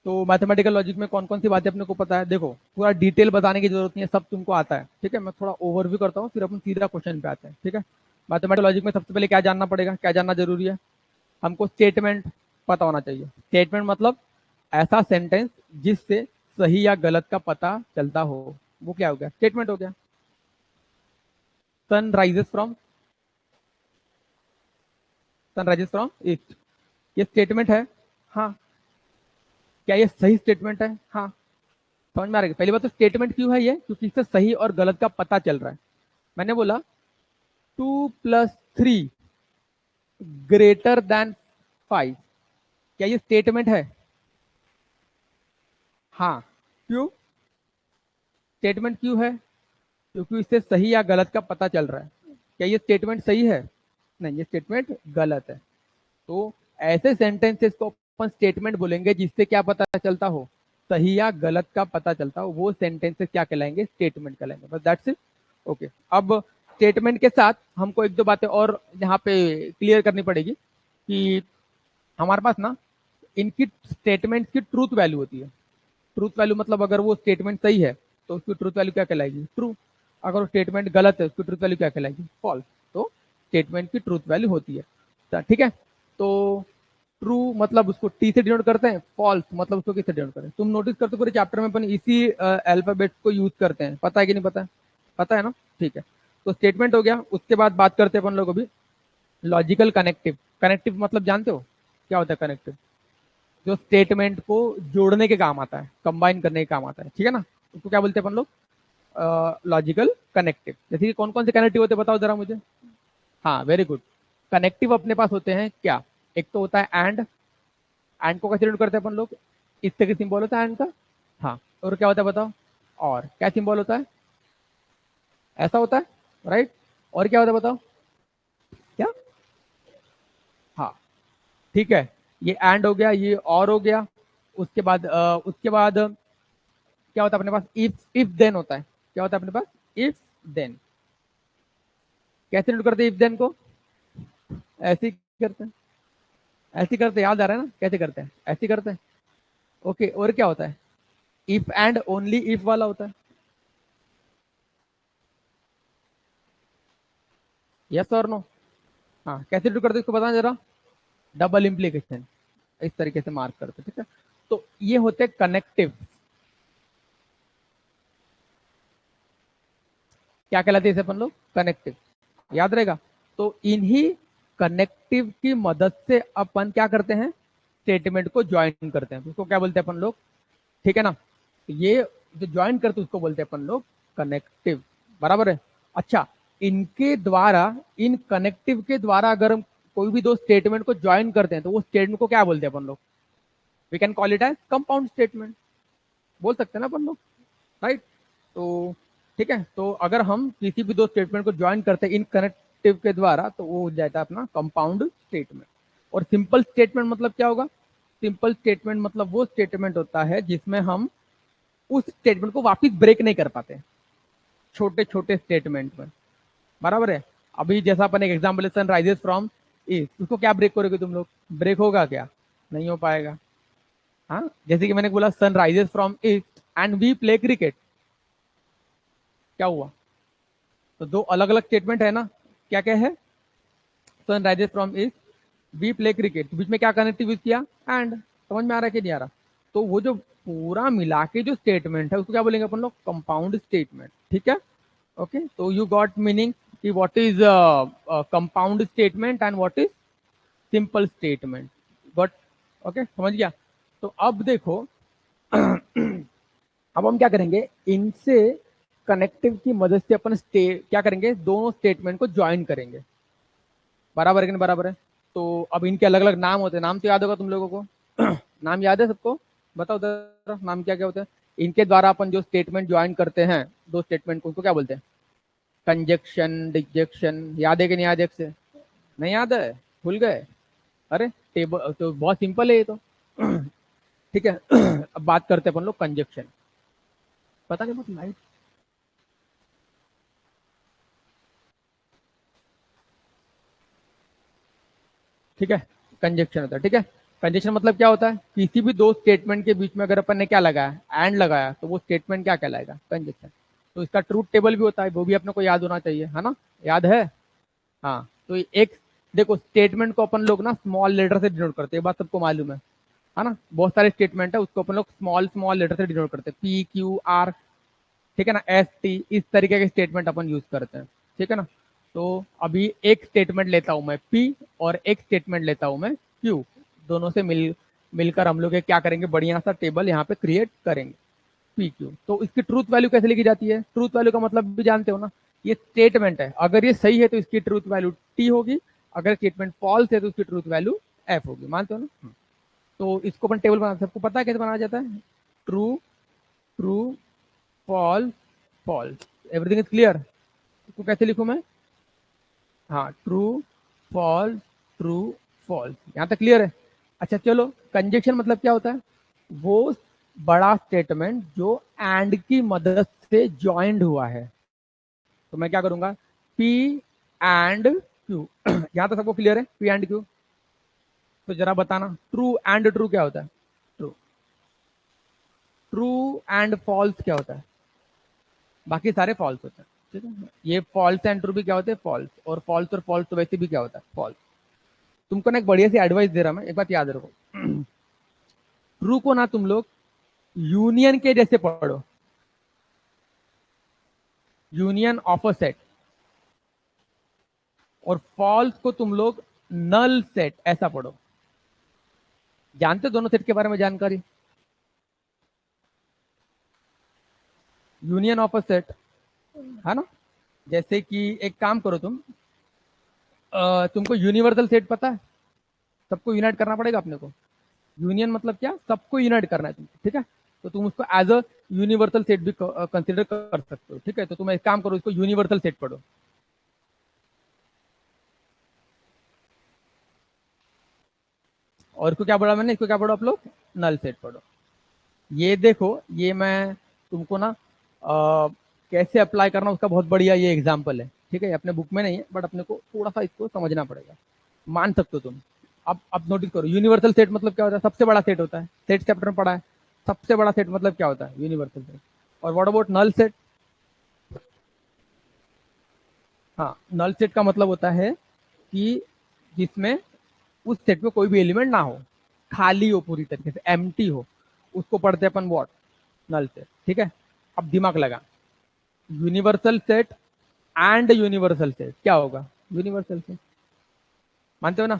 तो मैथमेटिकल लॉजिक में कौन कौन सी बातें अपने को पता है, देखो पूरा डिटेल बताने की जरूरत नहीं है, सब तुमको आता है, ठीक है। मैं थोड़ा ओवरव्यू करता हूँ, फिर अपन सीधा क्वेश्चन पे आते हैं, ठीक है। मैथमेटिकल लॉजिक में सबसे पहले क्या जानना पड़ेगा, क्या जानना जरूरी है, हमको स्टेटमेंट पता होना चाहिए। स्टेटमेंट मतलब ऐसा सेंटेंस जिससे सही या गलत का पता चलता हो, वो क्या हो गया, स्टेटमेंट हो गया। Sun rises from, sun rises from east, ये स्टेटमेंट है। हाँ, क्या ये सही स्टेटमेंट है, हाँ। समझ में आ रहा है। पहली बात तो स्टेटमेंट क्यों है ये, क्योंकि इससे सही और गलत का पता चल रहा है। मैंने बोला 2 + 3 > 5, क्या ये स्टेटमेंट है, हाँ। क्यों स्टेटमेंट क्यों है, क्योंकि इससे सही या गलत का पता चल रहा है। क्या ये स्टेटमेंट सही है, नहीं, ये स्टेटमेंट गलत है। तो ऐसे सेंटेंसेस को अपन स्टेटमेंट बोलेंगे जिससे क्या पता चलता हो, सही या गलत का पता चलता हो, वो सेंटेंसेस क्या कहलाएंगे, स्टेटमेंट कहलाएंगे, बस दैट्स इट। ओके, अब स्टेटमेंट के साथ हमको एक दो बातें और यहाँ पे क्लियर करनी पड़ेगी कि हमारे पास ना इनकी स्टेटमेंट की ट्रूथ वैल्यू होती है। ट्रूथ वैल्यू मतलब अगर वो स्टेटमेंट सही है तो उसकी ट्रूथ वैल्यू क्या कहलाएगी, ट्रू। अगर वो स्टेटमेंट गलत है उसकी ट्रूथ वैल्यू क्या कहलाएगी, फॉल्स। तो स्टेटमेंट की ट्रूथ वैल्यू होती है, ठीक है। तो ट्रू मतलब उसको टी से डिनोट करते हैं, फॉल्स मतलब उसको किससे डिनोट करते हैं। तुम नोटिस करते हो पूरे चैप्टर में अपन इसी अल्फाबेट को यूज करते हैं, पता है कि नहीं पता है, पता है ना, ठीक है। तो स्टेटमेंट हो गया, उसके बाद बात करते हैं अपन लोग अभी लॉजिकल कनेक्टिव। कनेक्टिव मतलब जानते हो क्या होता है कनेक्टिव, जो स्टेटमेंट को जोड़ने के काम आता है, कंबाइन करने के काम आता है, ठीक है ना। उसको क्या बोलते हैं अपन लोग, लॉजिकल कनेक्टिव। जैसे कि कौन कौन से कनेक्टिव होते हैं बताओ जरा मुझे। हाँ, वेरी गुड। कनेक्टिव अपने पास होते हैं क्या, एक तो होता है एंड को कैसे डिनोट करते हैं अपन लोग, इस तरह के सिंबल होता है एंड का। हाँ, और क्या होता है बताओ, और क्या सिंबल होता है, ऐसा होता है, राइट। और क्या होता है बताओ, क्या, हाँ, ठीक है। ये एंड हो गया, ये और हो गया। उसके बाद क्या होता है अपने पास, इफ देन होता है। क्या होता है अपने पास, इफ देन। कैसे नोट करते हैं इफ देन को, ऐसे ही करते हैं, ऐसे ही करते हैं, याद आ रहा है ना कैसे करते हैं, ऐसे ही करते हैं। ओके, और क्या होता है, इफ एंड ओनली इफ वाला होता है। यस और नो, हाँ, कैसे नोट करते हैं इसको बताना जरा, डबल इंप्लीकेशन, इस तरीके से मार्क करते हैं, ठीक है। तो ये होते हैं कनेक्टिव, क्या कहलाते हैं इसे अपन लोग, कनेक्टिव, याद रहेगा। तो इन्हीं कनेक्टिव की मदद से अपन क्या करते हैं, स्टेटमेंट को ज्वाइन करते हैं, उसको क्या बोलते हैं अपन लोग, ठीक है ना। ये जो ज्वाइन करते हैं उसको बोलते हैं अपन लोग कनेक्टिव, बराबर है। अच्छा, इनके द्वारा, इन कनेक्टिव के द्वारा अगर हम कोई भी दो स्टेटमेंट को ज्वाइन करते हैं तो वो स्टेटमेंट को क्या बोलते हैं अपन लोग, we can call it as compound statement, बोल सकते हैं ना अपन लोग, राइट। तो ठीक है, तो अगर हम किसी भी दो स्टेटमेंट को ज्वाइन करते हैं इन कनेक्टिव के द्वारा तो वो हो जाता है अपना कंपाउंड स्टेटमेंट। और सिंपल स्टेटमेंट मतलब क्या होगा, सिंपल स्टेटमेंट मतलब वो स्टेटमेंट होता है जिसमें हम उस स्टेटमेंट को वापस ब्रेक नहीं कर पाते, छोटे छोटे स्टेटमेंट में, बराबर है। अभी जैसा अपन एक example, sun rises from east, उसको क्या ब्रेक करोगे तुम लोग, ब्रेक होगा क्या, नहीं हो पाएगा। हाँ, जैसे कि मैंने बोला sun rises from east and we play cricket, क्या हुआ, तो दो अलग अलग स्टेटमेंट है ना, क्या क्या है, sun rises from east, we play cricket, बीच में क्या कनेक्टिव यूज किया, एंड। समझ में आ रहा है कि नहीं आ रहा। तो वो जो पूरा मिला के जो स्टेटमेंट है उसको क्या बोलेंगे अपन लोग, कंपाउंड स्टेटमेंट, ठीक है। ओके, तो यू गॉट मीनिंग कि what is compound statement and what is simple statement, but okay, समझ गया। तो अब देखो अब हम क्या करेंगे, इनसे कनेक्टिव की मदद से अपन क्या करेंगे, दोनों स्टेटमेंट को ज्वाइन करेंगे, बराबर है कि नहीं बराबर है। तो अब इनके अलग अलग नाम होते हैं, नाम तो याद होगा तुम लोगों को नाम याद है सबको, बताओ जरा नाम क्या क्या होते हैं। इनके द्वारा अपन जो स्टेटमेंट ज्वाइन करते हैं दो स्टेटमेंट को, उनको क्या बोलते हैं, कंजक्शन, डिजेक्शन, याद है कि नहीं याद है, से नहीं याद है, भूल गए, अरे टेबल तो बहुत सिंपल है ये तो ठीक है अब बात करते हैं अपन लोग कंजक्शन, पता नहीं बहुत लाइट, ठीक है, कंजक्शन होता है, ठीक है। कंजेशन मतलब क्या होता है, किसी भी दो स्टेटमेंट के बीच में अगर अपन ने क्या लगाया, एंड लगाया, तो वो स्टेटमेंट क्या कहलाएगा, कंजेशन। तो इसका ट्रूथ टेबल भी होता है, वो भी अपने को याद होना चाहिए, है ना, याद है। हाँ, तो एक देखो स्टेटमेंट को अपन लोग ना स्मॉल लेटर से डिनोट करते हैं, ये बात सबको मालूम है ना। बहुत सारे स्टेटमेंट है उसको अपन लोग स्मॉल स्मॉल लेटर से डिनोट करते हैं, पी क्यू आर, ठीक है ना, एस टी, इस तरीके के स्टेटमेंट अपन यूज करते हैं, ठीक है ना। तो अभी एक स्टेटमेंट लेता हूं मैं पी, और एक स्टेटमेंट लेता हूं मैं क्यू, दोनों से मिलकर हम लोग क्या करेंगे, बढ़िया सा टेबल यहाँ पे क्रिएट करेंगे, पी क्यू। तो इसकी ट्रूथ वैल्यू कैसे लिखी जाती है, ट्रूथ वैल्यू का मतलब भी जानते हो ना, ये स्टेटमेंट है, अगर ये सही है तो इसकी ट्रूथ वैल्यू टी होगी, अगर स्टेटमेंट फॉल्स है तो उसकी ट्रूथ वैल्यू एफ होगी, मानते हो ना। तो इसको अपन टेबल बना, सबको पता है कैसे बनाया जाता है, true true false false, everything is clear. इसको कैसे लिखूं मैं, हाँ, ट्रू फॉल्स ट्रू फॉल्स, यहां तक क्लियर है। अच्छा चलो, कंजक्शन मतलब क्या होता है, वो बड़ा स्टेटमेंट जो एंड की मदद से ज्वाइंट हुआ है। तो मैं क्या करूंगा, पी एंड क्यू, यहां तक सबको क्लियर है, पी एंड क्यू। तो जरा बताना, ट्रू एंड ट्रू क्या होता है, ट्रू ट्रू एंड फॉल्स क्या होता है, बाकी सारे फॉल्स होते हैं, ठीक है। ये फॉल्स एंड ट्रू भी क्या होते हैं, फॉल्स, और फॉल्स और फॉल्स तो वैसे भी क्या होता है, फॉल्स। तुमको ना एक बढ़िया सी एडवाइस दे रहा मैं, एक बात याद रखो, ट्रू को ना तुम लोग यूनियन के जैसे पढ़ो, यूनियन ऑफ अ सेट, और फॉल्स को तुम लोग नल सेट ऐसा पढ़ो। जानते हो दोनों सेट के बारे में जानकारी, यूनियन ऑफ अ सेट, है ना। जैसे कि एक काम करो तुम, तुमको यूनिवर्सल सेट पता है, सबको यूनाइट करना पड़ेगा अपने को। यूनियन मतलब क्या, सबको यूनाइट करना है तुमको, ठीक है। तो तुम उसको एज अ यूनिवर्सल सेट भी कंसिडर कर सकते हो, ठीक है। तो तुम एक काम करो, इसको यूनिवर्सल सेट पढ़ो। और इसको क्या पढ़ा मैंने, इसको क्या पढ़ो आप लोग, नल सेट पढ़ो। ये देखो, ये मैं तुमको ना कैसे अप्लाई करना उसका बहुत बढ़िया ये एग्जाम्पल है, ठीक है। अपने बुक में नहीं है, बट अपने को थोड़ा सा इसको समझना पड़ेगा, मान सकते हो तुम। अब नोटिस करो, यूनिवर्सल सेट मतलब क्या होता है, सबसे बड़ा सेट होता है, सेट चैप्टर में पढ़ा है। सबसे बड़ा सेट मतलब क्या होता है, यूनिवर्सल सेट। और व्हाट अबाउट नल सेट, हाँ, नल सेट का मतलब होता है कि जिसमें उस सेट में कोई भी एलिमेंट ना हो, खाली हो, पूरी तरीके से एम्प्टी हो, उसको पढ़ते हैं अपन व्हाट, नल सेट, ठीक है। अब दिमाग लगा, universal set and universal set क्या होगा, यूनिवर्सल सेट, मानते हो ना।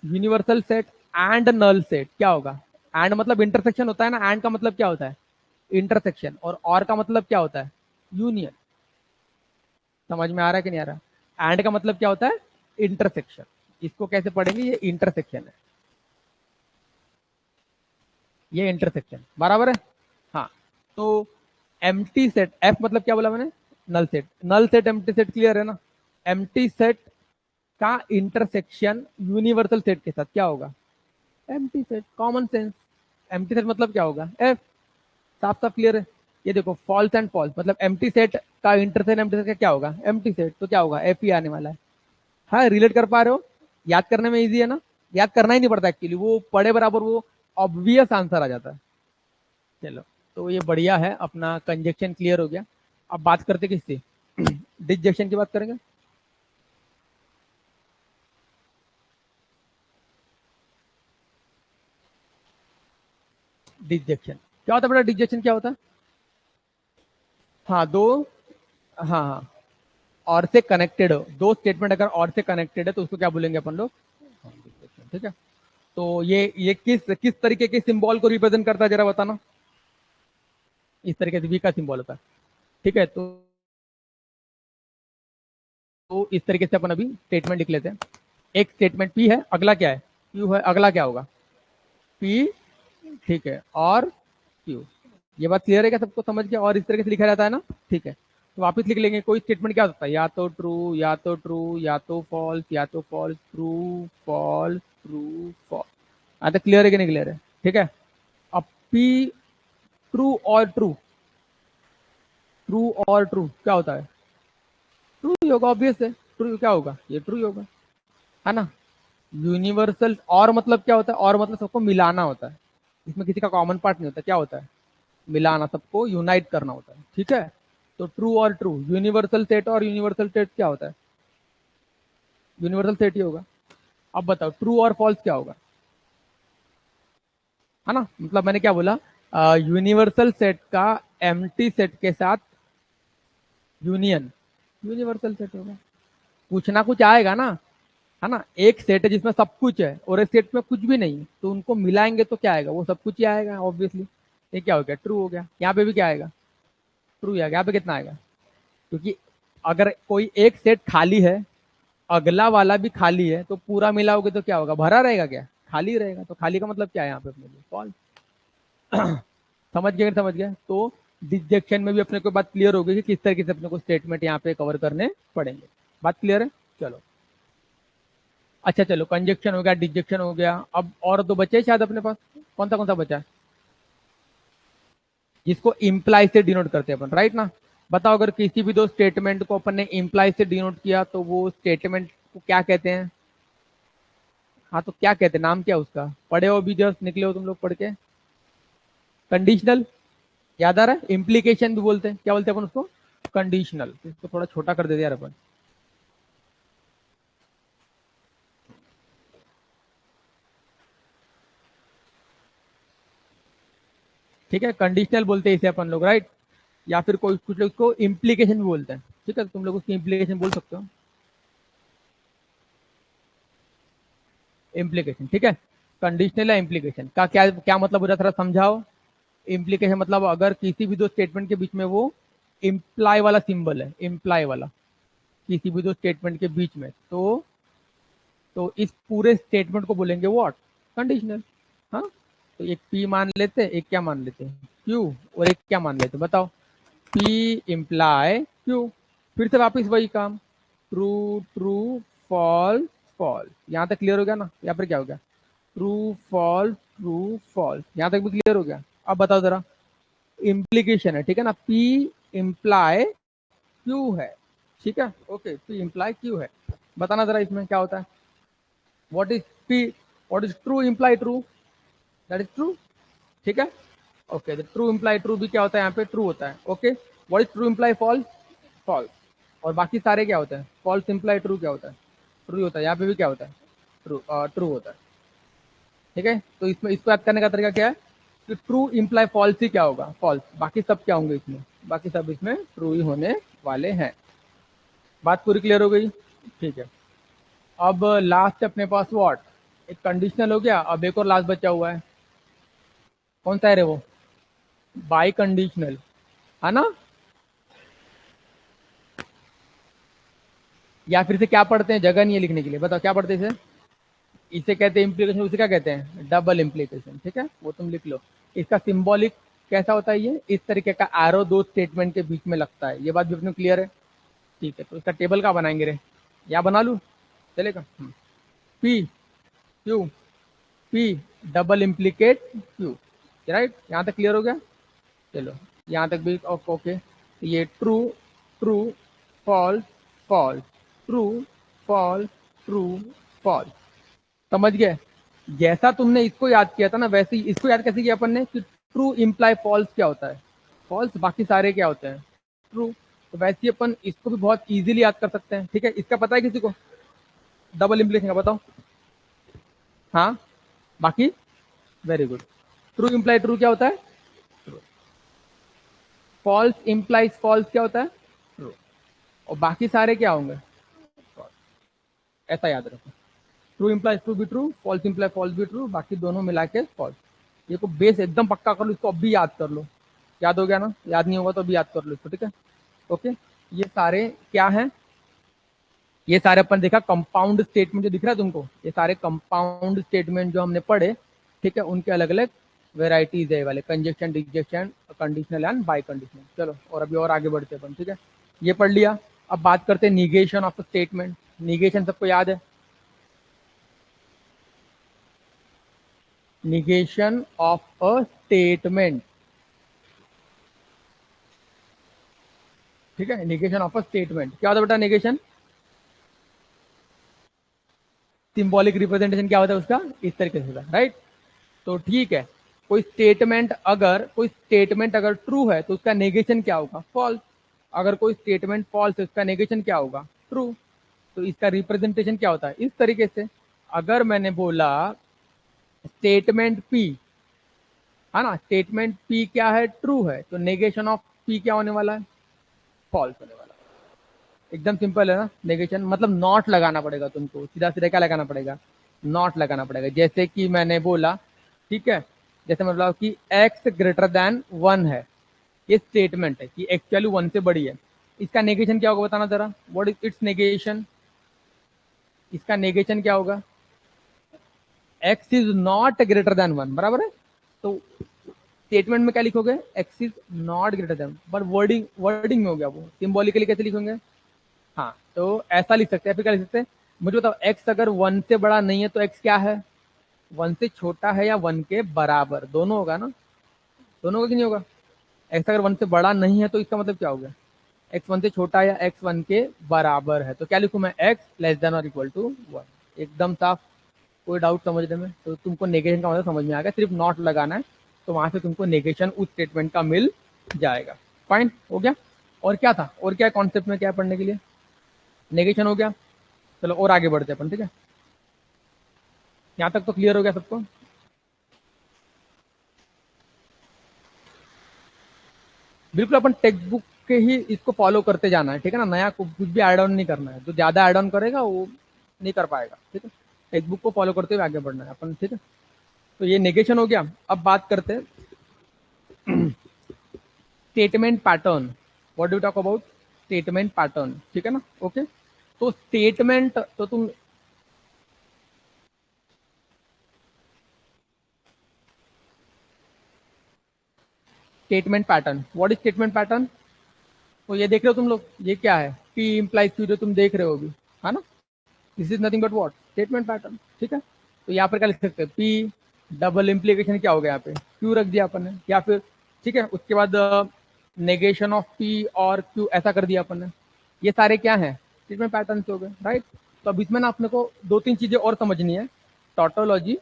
Universal set and null set क्या होगा, एंड मतलब इंटरसेक्शन होता है ना, एंड का मतलब क्या होता है, इंटरसेक्शन, और का मतलब क्या होता है, यूनियन। समझ में आ रहा है कि नहीं आ रहा, एंड का मतलब क्या होता है, इंटरसेक्शन। इसको कैसे पढ़ेंगे, ये इंटरसेक्शन है, ये इंटरसेक्शन बराबर है। हाँ, तो एम्प्टी सेट, एफ मतलब क्या बोला मैंने, null set, null set empty set, clear है ना। एम्प्टी सेट का इंटरसेक्शन यूनिवर्सल सेट के साथ क्या होगा, empty set, common sense. Empty set मतलब क्या होगा, एफ, साफ साफ क्लियर है। ये देखो, फॉल्स एंड फॉल्स मतलब एम्प्टी सेट का इंटरसेक्शन एम्प्टी सेट का क्या होगा, एम्प्टी सेट, तो क्या होगा, एफ ही आने वाला है। हाँ, रिलेट कर पा रहे हो, याद करने में इजी है ना, याद करना ही नहीं पड़ता एक्चुअली, वो पढ़े बराबर वो ऑब्वियस आंसर आ जाता है। चलो, तो ये बढ़िया है, अपना कंजक्शन क्लियर हो गया। अब बात करते किससे, डिसजेक्शन की बात करेंगे। डिसजेक्शन क्या होता है बेटा, डिसजेक्शन क्या होता है, हाँ दो, हाँ हाँ, और से कनेक्टेड हो, दो स्टेटमेंट अगर और से कनेक्टेड है तो उसको क्या बोलेंगे अपन लोग, डिसजेक्शन, ठीक है। तो ये किस किस तरीके के सिंबल को रिप्रेजेंट करता है जरा बताना, इस तरीके से वी का सिंबल होता है, ठीक है। तो इस तरीके से अपन अभी स्टेटमेंट लिख लेते हैं, एक स्टेटमेंट पी है, अगला क्या है, क्यू है, अगला क्या होगा, पी, ठीक है, और क्यू। ये बात क्लियर है क्या, सबको समझ गया, और इस तरीके से लिखा जाता है ना, ठीक है। तो वापस लिख लेंगे, कोई स्टेटमेंट क्या होता है, या तो ट्रू, या तो ट्रू, या तो फॉल्स, या तो false, true false true false. आता क्लियर है कि नहीं क्लियर है, ठीक है। अब पी, ट्रू और ट्रू, ट्रू और ट्रू क्या होता है, ट्रू ही होगा, ऑब्वियस है, ट्रू क्या होगा, ये ट्रू ही होगा, है ना। यूनिवर्सल और मतलब क्या होता है? और मतलब सबको मिलाना होता है, इसमें किसी का कॉमन पार्ट नहीं होता। क्या होता है? मिलाना, सबको यूनाइट करना होता है। ठीक है, तो ट्रू और ट्रू, यूनिवर्सल सेट और यूनिवर्सल सेट क्या होता है? यूनिवर्सल सेट ही होगा। अब बताओ ट्रू और फॉल्स क्या होगा? है ना, मतलब मैंने क्या बोला, यूनिवर्सल सेट का एम्प्टी सेट के साथ यूनियन यूनिवर्सल सेट होगा। कुछ ना कुछ आएगा ना, है ना। एक सेट है जिसमें सब कुछ है और एक सेट में कुछ भी नहीं, तो उनको मिलाएंगे तो क्या आएगा? वो सब कुछ ही आएगा ऑब्वियसली। ये क्या हो गया? ट्रू हो गया। यहाँ पे भी क्या आएगा? ट्रू आएगा। यहाँ पे कितना आएगा? क्योंकि अगर कोई एक सेट खाली है, अगला वाला भी खाली है, तो पूरा मिलाओगे तो क्या होगा? भरा रहेगा क्या? खाली रहेगा। तो खाली का मतलब क्या है यहाँ पे अपने लिए? फॉल्स। समझ गए? समझ गए? तो डिजेक्शन में भी अपने को बात क्लियर हो गई कि किस तरीके से अपने को स्टेटमेंट यहाँ पे कवर करने पड़ेंगे। बात क्लियर है? चलो, अच्छा चलो, कंजक्शन हो गया, डिजेक्शन हो गया। अब और दो बचे शायद अपने पास। कौन सा बचा है? जिसको इम्प्लाई से डिनोट करते हैं अपन, राइट ना। बताओ, अगर किसी भी दो स्टेटमेंट को अपन ने इम्प्लाई से डिनोट किया तो वो स्टेटमेंट को क्या कहते हैं? हाँ, तो क्या कहते हैं? नाम क्या है उसका? पढ़े हो भी, जस्ट निकले हो तुम लोग पढ़ के। कंडीशनल। याद आ रहा है? इम्प्लीकेशन भी बोलते हैं। क्या बोलते हैं अपन उसको? कंडीशनल। इसको थोड़ा छोटा कर देते यार अपन। ठीक है, कंडीशनल बोलते हैं इसे अपन लोग, राइट। या फिर कोई कुछ लोग इसको इम्प्लीकेशन भी बोलते हैं। ठीक है, तुम लोग उसकी इम्प्लीकेशन बोल सकते हो। इम्प्लीकेशन, ठीक है। कंडीशनल या इम्प्लीकेशन का क्या क्या मतलब हो रहा है, थोड़ा समझाओ। इम्प्लीकेशन मतलब अगर किसी भी दो स्टेटमेंट के बीच में वो इम्प्लाई वाला सिंबल है, इम्प्लाई वाला, किसी भी दो स्टेटमेंट के बीच में, तो इस पूरे स्टेटमेंट को बोलेंगे व्हाट? कंडीशनल। हाँ, तो एक पी मान लेते हैं, एक क्या मान लेते हैं? क्यू। और एक क्या मान लेते हैं बताओ? P imply Q. फिर से वापिस वही काम, ट्रू ट्रू, फॉल्स फॉल्स। यहां तक क्लियर हो गया ना? यहाँ पर क्या हो गया? True false, true false. यहां तक भी क्लियर हो गया? अब बताओ जरा, इम्प्लीकेशन है, ठीक है ना। पी इम्प्लाई क्यू है, ठीक है, ओके, पी इम्प्लाई क्यू है। बताना जरा इसमें क्या होता है? What is P? What is true imply true? That is true, ठीक है। ओके, तो ट्रू इम्प्लाई ट्रू भी क्या होता है? यहाँ पे ट्रू होता है। Okay, what is true imply false? False. और बाकी सारे क्या होते हैं? फॉल्स इम्प्लाई ट्रू क्या होता है? ट्रू होता है। यहाँ पे भी क्या होता है? ट्रू, ट्रू होता है। ठीक है, तो इसमें इसको याद करने का तरीका क्या है कि ट्रू इम्प्लाई फॉल्स ही क्या होगा? फॉल्स। बाकी सब क्या होंगे इसमें? बाकी सब इसमें ट्रू ही होने वाले हैं। बात पूरी क्लियर हो गई? ठीक है। अब लास्ट अपने पास व्हाट? एक कंडीशनल हो गया, अब एक और लास्ट बचा हुआ है। कौन सा है रे वो? बाई कंडीशनल, है ना। या फिर से क्या पढ़ते हैं? जगह नहीं है लिखने के लिए, बताओ क्या पढ़ते हैं इसे? इसे कहते हैं इम्प्लीकेशन, उसे क्या कहते हैं? डबल इम्प्लीकेशन, ठीक है, वो तुम लिख लो। इसका सिंबॉलिक कैसा होता है? ये इस तरीके का एरो दो स्टेटमेंट के बीच में लगता है। ये बात भी अपने क्लियर है? ठीक है, तो इसका टेबल का बनाएंगे रे? या बना लू? चलेगा। P Q, P double implicate Q, right. यहाँ तक क्लियर हो गया? चलो, यहाँ तक भी ओके। ये true true, false false, true false, true false. समझ गए? जैसा तुमने इसको याद किया था ना, वैसे ही इसको याद कैसे किया अपन ने कि ट्रू इम्प्लाई फॉल्स क्या होता है? फॉल्स, बाकी सारे क्या होते हैं? ट्रू। तो वैसे ही अपन इसको भी बहुत इजीली याद कर सकते हैं। ठीक है, इसका पता है किसी को? डबल इम्प्लीकेशन का बताओ। हाँ, बाकी? Very good. True imply true क्या होता है? ट्रू। फॉल्स इम्प्लाइज फॉल्स क्या होता है? ट्रू। और बाकी सारे क्या होंगे? False। ऐसा याद रखो। ट्रू इम्प्लाइज ट्रू भी ट्रू, फॉल्स इम्प्लाई फॉल्स भी ट्रू, बाकी दोनों मिला के फॉल्स। ये को बेस एकदम पक्का कर लो, इसको अभी याद कर लो। याद हो गया ना? याद नहीं होगा तो अभी याद कर लो इसको, ठीक है। ओके, ये सारे क्या हैं? ये सारे अपन देखा कंपाउंड स्टेटमेंट जो दिख रहा है तुमको, ये सारे कंपाउंड स्टेटमेंट जो हमने पढ़े, ठीक है, उनके अलग अलग वेराइटीज है वाले, conjunction, detection, conditional and by conditional. चलो, और अभी और आगे बढ़ते हैं अपन, ठीक है। ये पढ़ लिया। अब बात करते हैं निगेशन ऑफ स्टेटमेंट। निगेशन सबको याद है? निगेशन ऑफ अ स्टेटमेंट, ठीक है। निगेशन ऑफ अ स्टेटमेंट क्या होता है बेटा? निगेशन सिंबॉलिक रिप्रेजेंटेशन क्या होता है उसका, इस तरीके से होता है, राइट। तो ठीक है, कोई स्टेटमेंट अगर ट्रू है तो उसका नेगेशन क्या होगा, फॉल्स। अगर कोई स्टेटमेंट फॉल्स है उसका नेगेशन क्या होगा, ट्रू। तो इसका रिप्रेजेंटेशन क्या होता है, इस तरीके से। अगर मैंने बोला स्टेटमेंट पी, है ना, स्टेटमेंट पी क्या है, ट्रू है, तो नेगेशन ऑफ पी क्या होने वाला है, फॉल्स होने वाला है। एकदम सिंपल है ना। नेगेशन मतलब नॉट लगाना पड़ेगा तुमको, सीधा सीधा क्या लगाना पड़ेगा, नॉट लगाना पड़ेगा। जैसे कि मैंने बोला, ठीक है, जैसे मैं बोला कि x ग्रेटर देन 1 है, ये स्टेटमेंट है कि x वैल्यू 1 से बड़ी है। इसका नेगेशन क्या होगा बताना जरा, व्हाट इज इट्स नेगेशन। इसका नेगेशन क्या होगा, x is not greater than 1, बराबर है। तो स्टेटमेंट में क्या लिखोगे, x is not greater than, पर वर्डिंग वर्डिंग में हो गया वो, सिंबॉलिकली कैसे लिखोगे, हाँ तो ऐसा लिख सकते हैं। फिर क्या लिख सकते हैं, मुझे बताओ x अगर 1 से बड़ा नहीं है तो x क्या है, 1 से छोटा है या 1 के बराबर, दोनों होगा ना, दोनों होगा कि नहीं होगा। x अगर 1 से बड़ा नहीं है तो इसका मतलब क्या हो गया, x 1 से छोटा है या x 1 के बराबर है। तो क्या लिखूं मैं, x लेस देन और इक्वल टू 1। एकदम साफ, कोई डाउट समझने में, तो तुमको नेगेशन का मतलब समझ में आ गया, सिर्फ नॉट लगाना है तो वहां से तुमको नेगेशन उस स्टेटमेंट का मिल जाएगा। फाइन हो गया। और क्या था, और क्या कॉन्सेप्ट में क्या पढ़ने के लिए, नेगेशन हो गया। चलो और आगे बढ़ते अपन, ठीक है, यहाँ तक तो क्लियर हो गया सबको। बिल्कुल अपन टेक्स्ट बुक के ही इसको फॉलो करते जाना है, ठीक है ना, नया कुछ भी ऐड ऑन नहीं करना है। जो ज्यादा ऐड ऑन करेगा वो नहीं कर पाएगा, ठीक है। टेक्स्ट बुक को फॉलो करते हुए आगे बढ़ना है अपन, ठीक है। तो ये नेगेशन हो गया। अब बात करते हैं statement pattern. What do talk about statement pattern, ठीक है ना, ओके। तो स्टेटमेंट तो तुम statement pattern, what is statement pattern. तो ये देख रहे हो तुम लोग, ये क्या है, पी इम्प्लाइज क्यू, जो तुम देख रहे हो अभी, है ना, this is nothing but what, statement pattern, ठीक है। तो यहाँ पर क्या लिख सकते हैं, पी डबल इम्प्लीकेशन क्या हो गया, यहाँ पे क्यू रख दिया अपन ने, या फिर ठीक है उसके बाद नेगेशन ऑफ पी और क्यू ऐसा कर दिया अपन ने। ये सारे क्या है, स्टेटमेंट पैटर्न हो गए, राइट। तो अब इसमें ना अपने को दो तीन चीजें और समझनी है, टोटोलॉजी,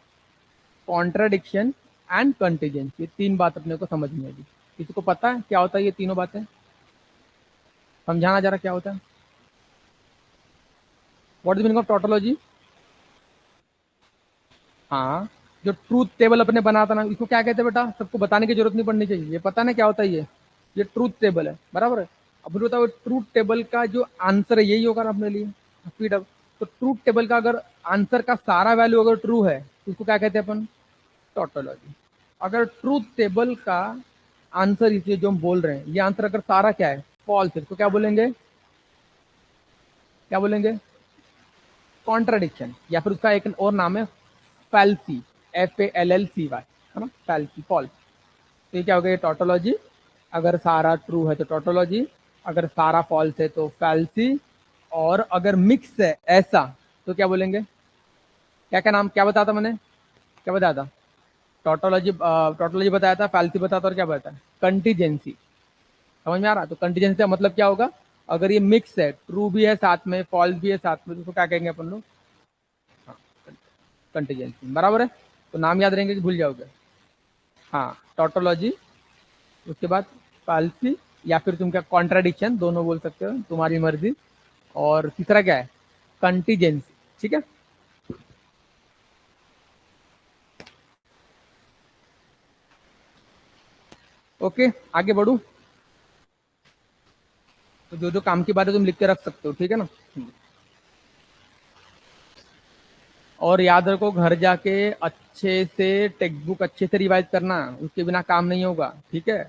कॉन्ट्राडिक्शन एंड कंटीजेंसी, ये तीन बात अपने को समझनी है। किसी को पता है क्या होता है ये तीनों बातें, समझाना जरा क्या होता है। What is meaning of tautology, हाँ, जो ट्रूथ टेबल अपने बनाता ना, इसको क्या कहते हैं बेटा, सबको बताने की जरूरत नहीं पड़नी चाहिए, ये पता ना क्या होता है ये ट्रूथ टेबल है, बराबर है। अब मुझे बताओ ट्रूथ टेबल का जो आंसर है यही होगा ना अपने लिए, स्पीड अप। तो ट्रूथ टेबल का अगर आंसर का सारा वैल्यू अगर ट्रू है तो उसको क्या कहते हैं अपन, टोटोलॉजी। अगर ट्रूथ टेबल का आंसर, इसे जो हम बोल रहे हैं, ये आंसर अगर सारा क्या है, फॉल्स है, तो क्या बोलेंगे, क्या बोलेंगे, कॉन्ट्राडिक्शन, या फिर उसका एक और नाम है फैल्सी, FALLCY, है ना, फैल्सी, फॉल्स। तो ये क्या हो गया, टोटोलॉजी। अगर सारा ट्रू है तो टोटोलॉजी, अगर सारा फॉल्स है तो फैल्सी, और अगर मिक्स है ऐसा तो क्या बोलेंगे, क्या क्या नाम क्या बताया था मैंने, क्या बताया था, टोटोलॉजी बताया था, फैल्सी बताया था, और क्या बताया, कंटीजेंसी। समझ में आ रहा, तो कंटीजेंसी का मतलब क्या होगा, अगर ये मिक्स है, ट्रू भी है साथ में, फॉल्स भी है साथ में, तो उसको क्या कहेंगे अपन लोग, कंटीजेंसी, बराबर है। तो नाम याद रहेंगे कि भूल जाओगे, हाँ, टोटोलॉजी, उसके बाद फाल्सी, या फिर तुम क्या कॉन्ट्राडिक्शन, दोनों बोल सकते हो, तुम्हारी मर्जी। और तीसरा क्या है, कंटीजेंसी, ठीक है। ओके, आगे बढ़ू। तो जो जो काम की बात है तुम लिख के रख सकते हो, ठीक है ना। और याद रखो, घर जाके अच्छे से टेक्स्ट बुक अच्छे से रिवाइज करना, उसके बिना काम नहीं होगा, ठीक है।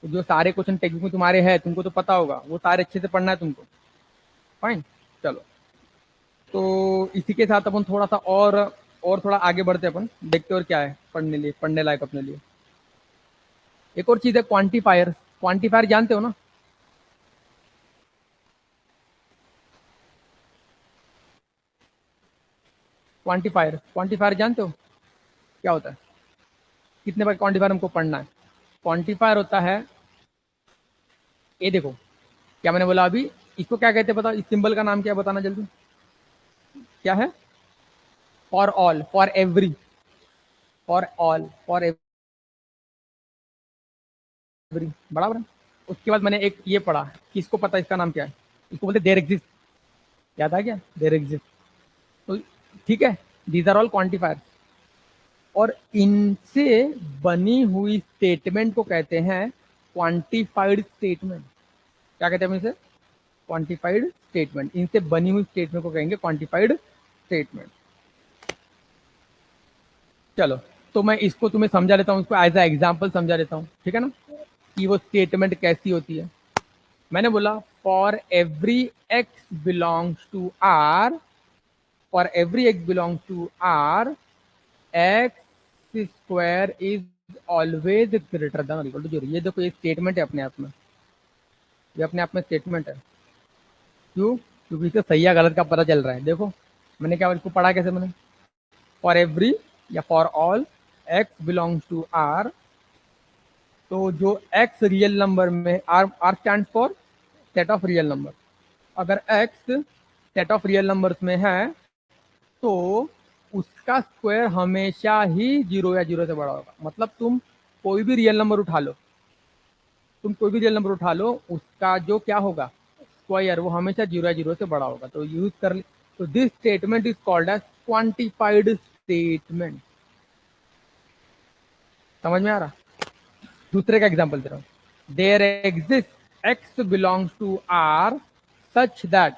तो जो सारे क्वेश्चन टेक्स्ट बुक में तुम्हारे हैं, तुमको तो पता होगा, वो सारे अच्छे से पढ़ना है तुमको। फाइन, चलो। तो इसी के साथ अपन थोड़ा सा और थोड़ा आगे बढ़ते हैं, अपन देखते और क्या है पढ़ने लिए, पढ़ने लायक अपने लिए। एक और चीज है क्वांटिफायर, क्वांटिफायर जानते हो ना, क्वांटिफायर, क्वांटिफायर जानते हो क्या होता है, कितने बार क्वांटिफायर हमको पढ़ना है। क्वांटिफायर होता है, ये देखो, क्या मैंने बोला अभी, इसको क्या कहते हैं पता, इस सिंबल का नाम क्या है, बताना जल्दी, क्या है, for all, for every, for all, for every, बराबर है। उसके बाद मैंने एक ये पढ़ा, किसको पता इसका नाम क्या है? इसको बोलते देयर एग्जिस्ट, याद आ गया, देयर एग्जिस्ट। तो ठीक है, दीज आर ऑल क्वांटिफायर, और इनसे बनी हुई स्टेटमेंट को कहते हैं क्वांटिफाइड स्टेटमेंट। क्या कहते हैं इसे? Quantified statement. इनसे बनी हुई स्टेटमेंट को कहेंगे क्वांटिफाइड स्टेटमेंट। चलो, तो मैं इसको तुम्हें समझा देता हूँ, इसको एज ए एग्जाम्पल समझा देता हूँ, ठीक है ना, कि वो स्टेटमेंट कैसी होती है। मैंने बोला for every x belongs to R, for every x belongs to R, x square is always greater than equal to zero. ये देखो, ये स्टेटमेंट है अपने आप में, ये अपने आप में स्टेटमेंट है। क्यों? क्योंकि इससे सही या गलत का पता चल रहा है। देखो मैंने क्या इसको पढ़ा कैसे, मैंने फॉर एवरी या for all x belongs to R, तो जो एक्स रियल नंबर में, R stand for set of real number, अगर x set of real numbers में है तो उसका स्क्वायर हमेशा ही जीरो या जीरो से बड़ा होगा। मतलब तुम कोई भी रियल नंबर उठा लो, तुम कोई भी रियल नंबर उठा लो, उसका जो क्या होगा स्क्वायर, वो हमेशा जीरो या जीरो से बड़ा होगा। तो यूज कर ले, तो this statement is called as quantified statement. समझ में आ रहा? दूसरे का एग्जांपल दे रहा हूं, there exist x belongs to R such that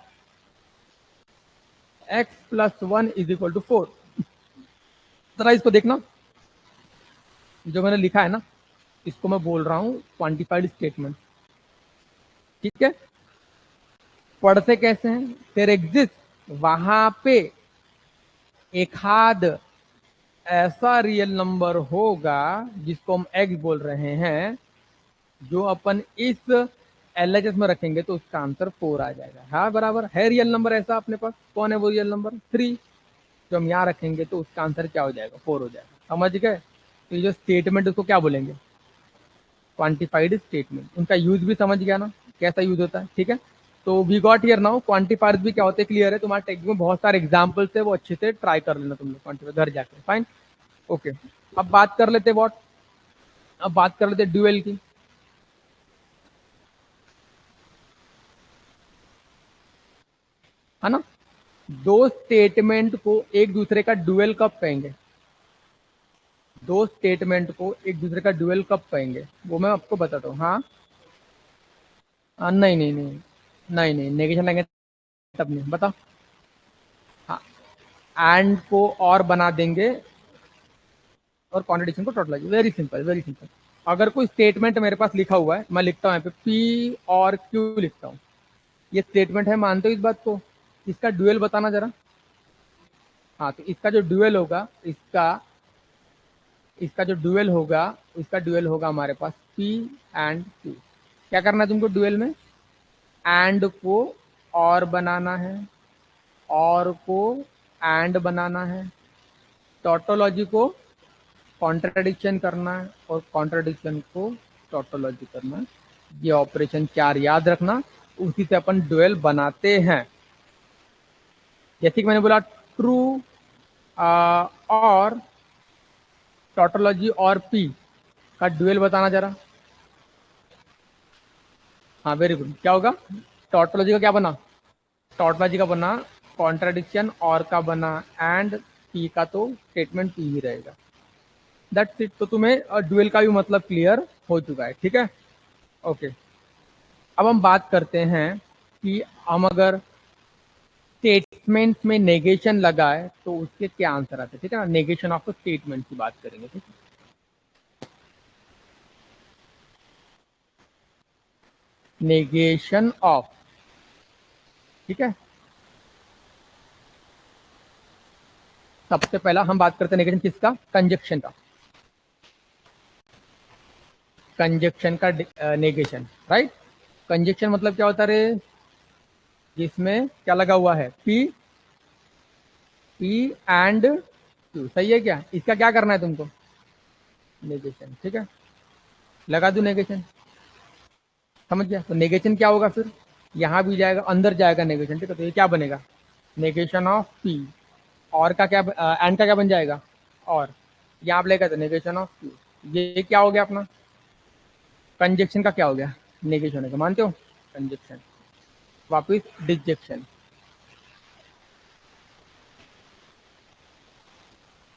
x plus one is equal to four. जरा इसको देखना, जो मैंने लिखा है ना, इसको मैं बोल रहा हूं क्वांटिफाइड स्टेटमेंट, ठीक है। पढ़ते कैसे हैं? देयर एग्जिस्ट, वहां पे एक हाथ ऐसा रियल नंबर होगा जिसको हम एक्स बोल रहे हैं, जो अपन इस एलएचएस में रखेंगे तो उसका आंसर फोर आ जाएगा। हाँ बराबर है, रियल नंबर ऐसा अपने पास। कौन है वो रियल नंबर? थ्री। जो हम यहाँ रखेंगे तो उसका आंसर क्या हो जाएगा? फोर हो जाएगा। समझ गए? तो ये जो स्टेटमेंट उसको क्या बोलेंगे? Quantified statement. उनका यूज भी समझ गया ना, कैसा यूज होता है, ठीक है। तो we got here now quantifiers भी क्या होते हैं, क्लियर है? तुम्हारे टेक्स्ट में बहुत सारे एग्जांपल्स है, वो अच्छे से ट्राई कर लेना तुम लोग क्वांटिफायर घर जाके। Fine, okay. अब बात कर लेते व्हाट, अब बात कर लेते ड्यूएल की, है ना। दो स्टेटमेंट को एक दूसरे का ड्यूएल कब कहेंगे? दो स्टेटमेंट को एक दूसरे का ड्यूएल कब कहेंगे, वो मैं आपको बताता हूँ। हाँ, नहीं नहीं नहीं, नहीं नहीं, नेगेशन लेंगे तब नहीं, बताओ। हाँ, एंड को और बना देंगे और कॉन्ट्रडिक्शन को totalize. Very simple, very simple. अगर कोई स्टेटमेंट मेरे पास लिखा हुआ है, मैं लिखता हूँ यहाँ पे पी और क्यू लिखता हूँ, ये स्टेटमेंट है, मानते हो इस बात को? इसका ड्यूएल बताना जरा। हाँ, तो इसका जो ड्यूएल होगा, इसका इसका जो ड्यूएल होगा, इसका ड्यूएल होगा हमारे पास पी एंड क्यू। क्या करना है तुमको ड्यूएल में? एंड को और बनाना है, और को एंड बनाना है, टोटोलॉजी को कॉन्ट्राडिक्शन करना है, और कॉन्ट्राडिक्शन को टोटोलॉजी करना है। ये ऑपरेशन चार याद रखना, उसी से अपन ड्यूएल बनाते हैं। जैसे कि मैंने बोला ट्रू और टोटोलॉजी और पी का ड्यूएल बताना जरा। हाँ वेरी गुड, क्या होगा? टोटोलॉजी का क्या बना? टोटोलॉजी का बना कॉन्ट्राडिक्शन, और का बना एंड, पी का तो स्टेटमेंट पी ही रहेगा। That's it. तो तुम्हें ड्यूएल का भी मतलब क्लियर हो चुका है, ठीक है, ओके। अब हम बात करते हैं कि हम अगर स्टेटमेंट में नेगेशन लगाए तो उसके क्या आंसर आते हैं, ठीक है ना। नेगेशन ऑफ स्टेटमेंट की बात करेंगे, ठीक है। नेगेशन ऑफ, ठीक है। सबसे पहला हम बात करते हैं नेगेशन किसका? कंजक्शन का, कंजक्शन का नेगेशन, राइट। कंजक्शन मतलब क्या होता है रे? जिसमें क्या लगा हुआ है? पी, पी एंड क्यू, सही है क्या? इसका क्या करना है तुमको? नेगेशन, ठीक है। लगा दू नेगेशन, समझ गया? तो नेगेशन क्या होगा फिर? यहां भी जाएगा, अंदर जाएगा नेगेशन, ठीक है। तो ये क्या बनेगा? नेगेशन ऑफ पी, और का क्या एंड का क्या बन जाएगा, और यहाँ आप लेकर नेगेशन ऑफ क्यू, ये क्या हो गया अपना कंजक्शन का क्या हो गया, नेगेशन होगा, मानते हो कंजक्शन, वापिस डिजेक्शन।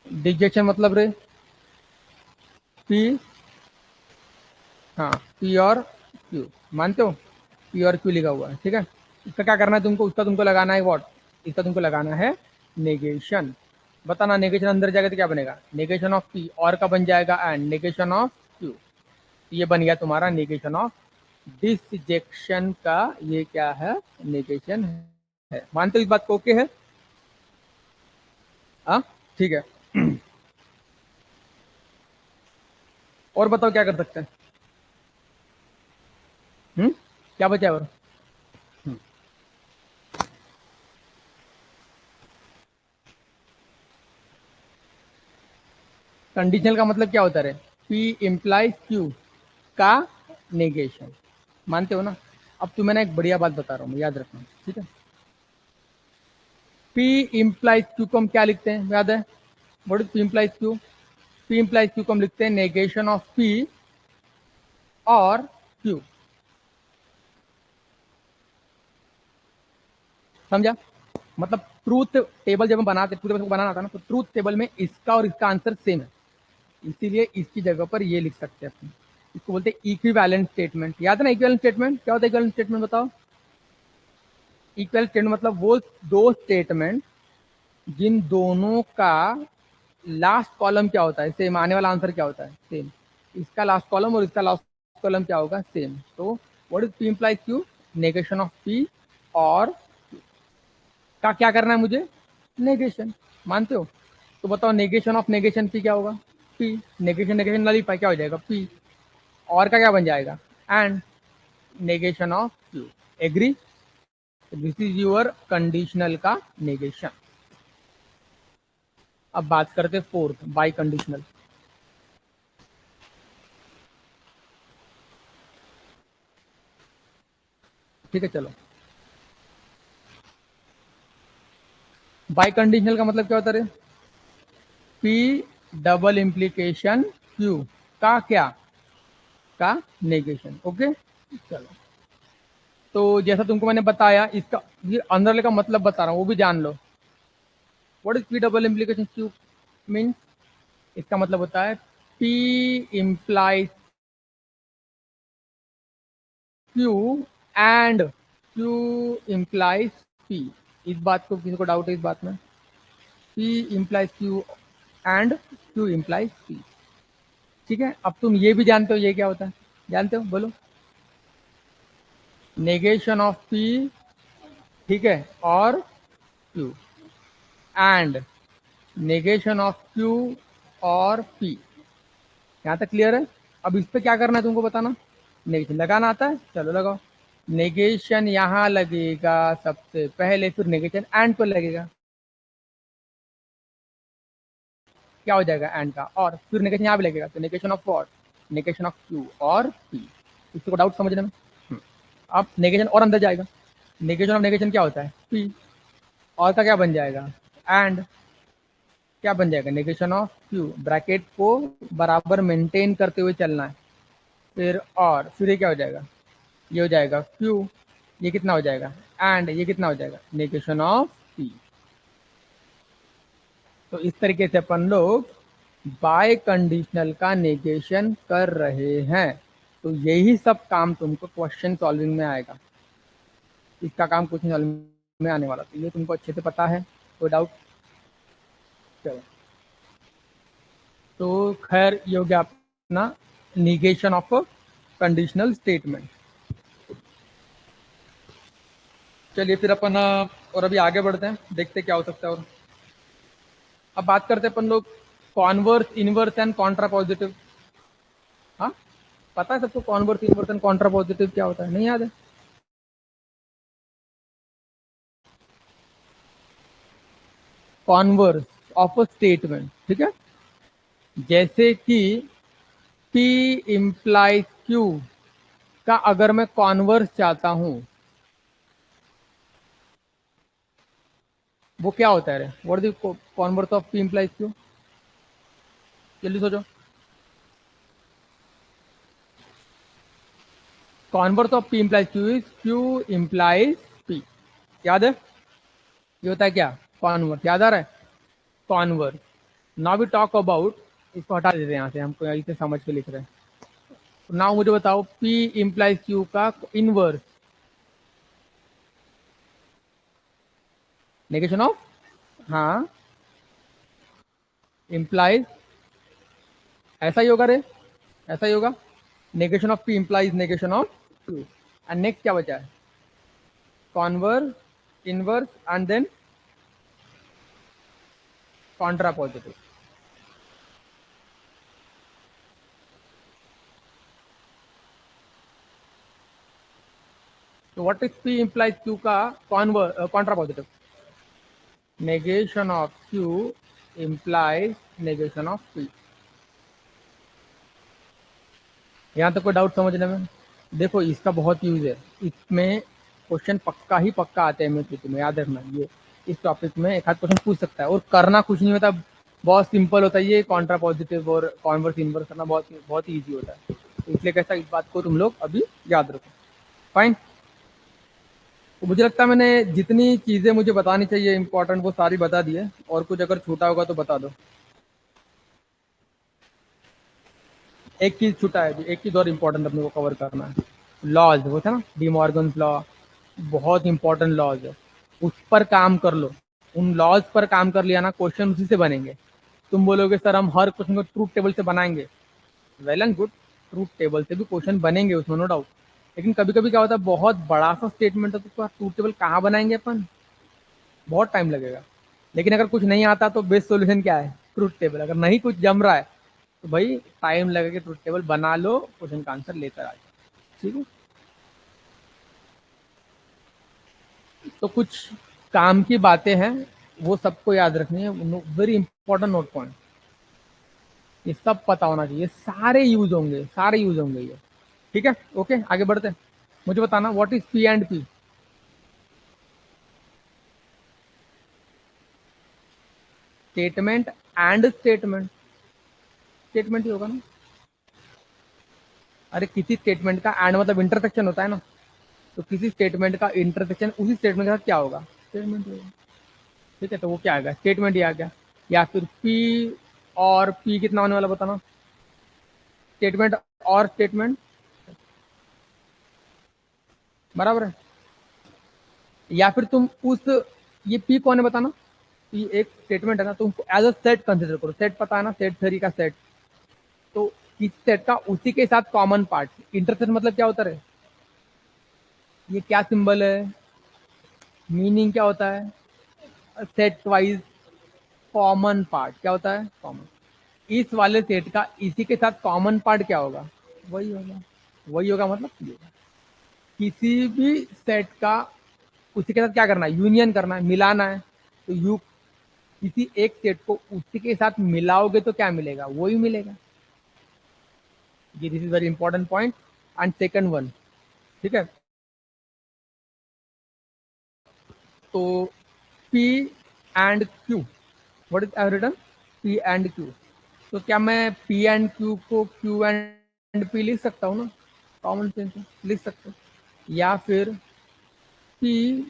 डिजेक्शन मतलब रे पी, हाँ पी और क्यू, मानते हो पी और क्यू लिखा हुआ है, ठीक है। इसका क्या करना है तुमको, उसका तुमको लगाना है वॉट, इसका तुमको लगाना है नेगेशन। बताना नेगेशन अंदर जाएगा तो क्या बनेगा, नेगेशन ऑफ पी, और का बन जाएगा एंड नेगेशन ऑफ क्यू, ये बन गया तुम्हारा नेगेशन ऑफ डिसजेक्शन का, ये क्या है नेगेशन है। मानते हो इस बात को, ओके है, हाँ ठीक है। और बताओ क्या कर सकते हैं, क्या बचा और, कंडीशनल का मतलब क्या होता है, पी इम्प्लाइज क्यू का नेगेशन, मानते हो ना। अब तुम्हें ना एक बढ़िया बात बता रहा हूँ, याद रखना, ठीक है। पी इम्प्लाइज क्यू को हम क्या लिखते हैं, याद है, what is P implies Q, P implies Q को हम लिखते हैं नेगेशन ऑफ पी और क्यू, समझा। मतलब ट्रूथ टेबल जब हम बनाते, ट्रूथ टेबल को बनाना था ना, तो ट्रूथ टेबल में इसका और इसका आंसर सेम है, इसीलिए इसकी जगह पर ये लिख सकते हैं अपन, इसको बोलते हैं इक्विवेलेंट स्टेटमेंट। याद है ना इक्विवेलेंट स्टेटमेंट, क्या होता है इक्विवेलेंट स्टेटमेंट बताओ। इक्वल स्टेटमेंट मतलब वो दो स्टेटमेंट जिन दोनों का लास्ट कॉलम क्या होता है सेम, आने वाला आंसर क्या होता है सेम, इसका लास्ट कॉलम और इसका लास्ट कॉलम क्या होगा सेम। तो what is P implies Q, negation of P और का क्या करना है मुझे, नेगेशन, मानते हो। तो बताओ नेगेशन ऑफ नेगेशन पी क्या होगा, पी, नेगेशन नेगेशन नलीफाई क्या हो जाएगा पी, और का क्या बन जाएगा and negation of Q, agree. This is your conditional का नेगेशन। अब बात करते फोर्थ बाई कंडीशनल, ठीक है चलो। बाई कंडीशनल का मतलब क्या होता है, पी डबल इम्प्लीकेशन क्यू का क्या, का नेगेशन, ओके चलो। तो जैसा तुमको मैंने बताया, इसका ये अंदर का मतलब बता रहा हूं, वो भी जान लो। What is P double implication Q mean, इसका मतलब होता है P implies Q and Q implies P. इस बात को किसी को डाउट है इस बात में, P implies Q and Q implies P, ठीक है। अब तुम ये भी जानते हो ये क्या होता है, जानते हो बोलो, नेगेशन ऑफ पी, ठीक है, और Q and negation of Q और पी, यहां तक क्लियर है। अब इस पे क्या करना है तुमको बताना, नेगेशन लगाना आता है, चलो लगाओ। नेगेशन यहां लगेगा सबसे पहले, फिर नेगेशन एंड पर लगेगा, क्या हो जाएगा एंड का, और फिर नेगेशन यहां भी लगेगा, तो negation of what, negation of Q और पी। किसी को डाउट समझने में, अब नेगेशन और अंदर जाएगा, नेगेशन ऑफ नेगेशन क्या होता है पी, और का क्या बन जाएगा एंड, क्या बन जाएगा नेगेशन ऑफ क्यू, ब्रैकेट को बराबर मेंटेन करते हुए चलना है, फिर और फिर ये क्या हो जाएगा, ये हो जाएगा क्यू, ये कितना हो जाएगा एंड ये कितना हो जाएगा नेगेशन ऑफ पी। तो इस तरीके से अपन लोग बाय कंडीशनल का नेगेशन कर रहे हैं। तो यही सब काम तुमको क्वेश्चन सॉल्विंग में आएगा, इसका काम क्वेश्चन सॉल्विंग में आने वाला, तो ये तुमको अच्छे से पता है, कोई डाउट। चलो, तो खैर ये हो गया अपना निगेशन ऑफ कंडीशनल स्टेटमेंट। चलिए फिर अपन और अभी आगे बढ़ते हैं, देखते क्या हो सकता है। और अब बात करते हैं अपन लोग converse, inverse and Contra positive. हाँ पता है सबको converse, inverse and Contra positive क्या होता है, नहीं याद है। कॉन्वर्स ऑफ अ स्टेटमेंट, ठीक है, जैसे कि P इम्प्लाइज Q का अगर मैं कॉन्वर्स चाहता हूं, वो क्या होता है रे? What is the converse of P implies Q? जल्दी सोचो। Converse of P implies Q is Q implies P. याद है? ये होता है क्या? कॉन्वर्स। याद आ रहा है? Converse. Now we talk about, इसको हटा देते हैं यहाँ से, हमको इसे समझ के लिख रहे हैं। नाउ मुझे बताओ P इम्प्लाइज Q का इनवर्स। नेगेशन ऑफ, हाँ, इम्प्लाइज, ऐसा ही होगा रे, ऐसा ही होगा। Negation of P implies negation of Q। And next क्या बचा है? Converse, inverse and then contrapositive. तो what is P implies Q का contrapositive? Negation of Q implies negation of P। यहाँ तक कोई डाउट समझने में? देखो इसका बहुत यूज है, इसमें क्वेश्चन पक्का ही पक्का आते हैं एमसीक्यू में, याद रखना। ये इस टॉपिक में एक आध क्वेश्चन पूछ सकता है, और करना कुछ नहीं होता, बहुत सिंपल होता है। ये कॉन्ट्रा पॉजिटिव और कॉन्वर्स इनवर्स करना बहुत बहुत ईजी होता है, तो इसलिए कैसा, इस बात को तुम लोग अभी याद रखो। फाइन। तो मुझे लगता है मैंने जितनी चीजें मुझे बतानी चाहिए इंपॉर्टेंट वो सारी बता दी है, और कुछ अगर छूटा होगा तो बता दो। एक चीज छूटा है, एक चीज और इम्पोर्टेंट अपने को कवर करना है। लॉज, वो था ना डी मॉर्गन लॉ, बहुत इंपॉर्टेंट लॉज है, उस पर काम कर लो। उन लॉज पर काम कर लिया ना, क्वेश्चन उसी से बनेंगे। तुम बोलोगे सर हम हर क्वेश्चन को ट्रूथ टेबल से बनाएंगे, well and good, truth table से भी क्वेश्चन बनेंगे उसमें, नो डाउट। लेकिन कभी कभी क्या होता है, बहुत बड़ा सा स्टेटमेंट है, तो उसका ट्रूथ टेबल कहाँ बनाएंगे अपन? बहुत टाइम लगेगा। लेकिन अगर कुछ नहीं आता तो बेस्ट सोल्यूशन क्या है? Truth table. अगर नहीं कुछ जम रहा है तो भाई टाइम लगेगा, ट्रूथ टेबल बना लो, क्वेश्चन का आंसर लेकर आ जाओ। ठीक है। तो कुछ काम की बातें हैं, वो सबको याद रखनी है, वेरी इंपॉर्टेंट नोट पॉइंट। ये सब पता होना चाहिए, सारे यूज होंगे, सारे यूज होंगे ये। ठीक है, ओके, आगे बढ़ते हैं। मुझे बताना what is P and P. Statement and statement. Statement ही होगा ना। अरे किसी स्टेटमेंट का एंड मतलब इंटरसेक्शन होता है ना, तो किसी स्टेटमेंट का इंटरसेक्शन उसी स्टेटमेंट के साथ क्या होगा? स्टेटमेंट होगा। ठीक है, तो वो क्या आएगा? स्टेटमेंट ही आ गया। या फिर पी और पी कितना होने वाला बताना? स्टेटमेंट और स्टेटमेंट बराबर है। या फिर तुम उस, ये पी कौन है बताना? ये एक स्टेटमेंट है ना, तुम एज अ सेट कंसिडर करो। सेट पता है ना, सेट थ्योरी का सेट। तो इस सेट का उसी के साथ कॉमन पार्ट, इंटरसेक्ट मतलब क्या होता है? ये क्या सिंबल है? मीनिंग क्या होता है? सेट वाइज कॉमन पार्ट क्या होता है? कॉमन। इस वाले सेट का इसी के साथ कॉमन पार्ट क्या होगा? वही होगा। वही होगा मतलब ये होगा। किसी भी सेट का उसी के साथ क्या करना है? यूनियन करना है, मिलाना है। तो यू किसी एक सेट को उसी के साथ मिलाओगे तो क्या मिलेगा? वही मिलेगा। ये this is very important point. And second one, ठीक है, तो P and Q, what is written? P and Q। तो क्या मैं P एंड Q को Q एंड P लिख सकता हूँ ना? कॉमन सेंस है, लिख सकते हो। या फिर P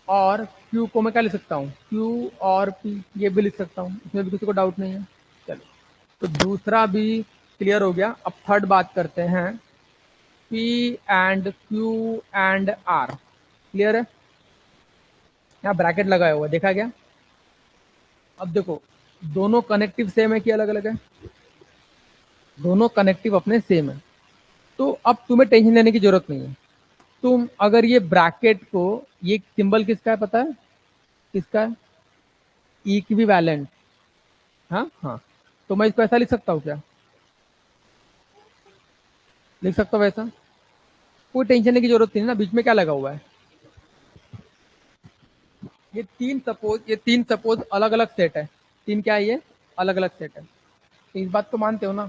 और Q को मैं क्या लिख सकता हूँ? Q और P, ये भी लिख सकता हूँ, इसमें भी किसी को डाउट नहीं है। चलो, तो दूसरा भी क्लियर हो गया। अब थर्ड बात करते हैं, P and Q and R। Clear है? यहाँ ब्रैकेट लगाया हुआ देखा गया। अब देखो, दोनों कनेक्टिव सेम है कि अलग अलग है? दोनों कनेक्टिव अपने सेम है। तो अब तुम्हें टेंशन लेने की जरूरत नहीं है। तुम अगर ये ब्रैकेट को, ये सिंबल किसका है पता है? किसका है? इक्विवेलेंट। हाँ हाँ। तो मैं इसको ऐसा लिख सकता हूँ क्या? लिख सकता हूँ वैसा। कोई टेंशन लेने की जरूरत नहीं ना, बीच में क्या लगा हुआ है? ये तीन सपोज अलग अलग सेट है। तीन क्या है ये? अलग अलग सेट है। तो इस बात को मानते हो ना?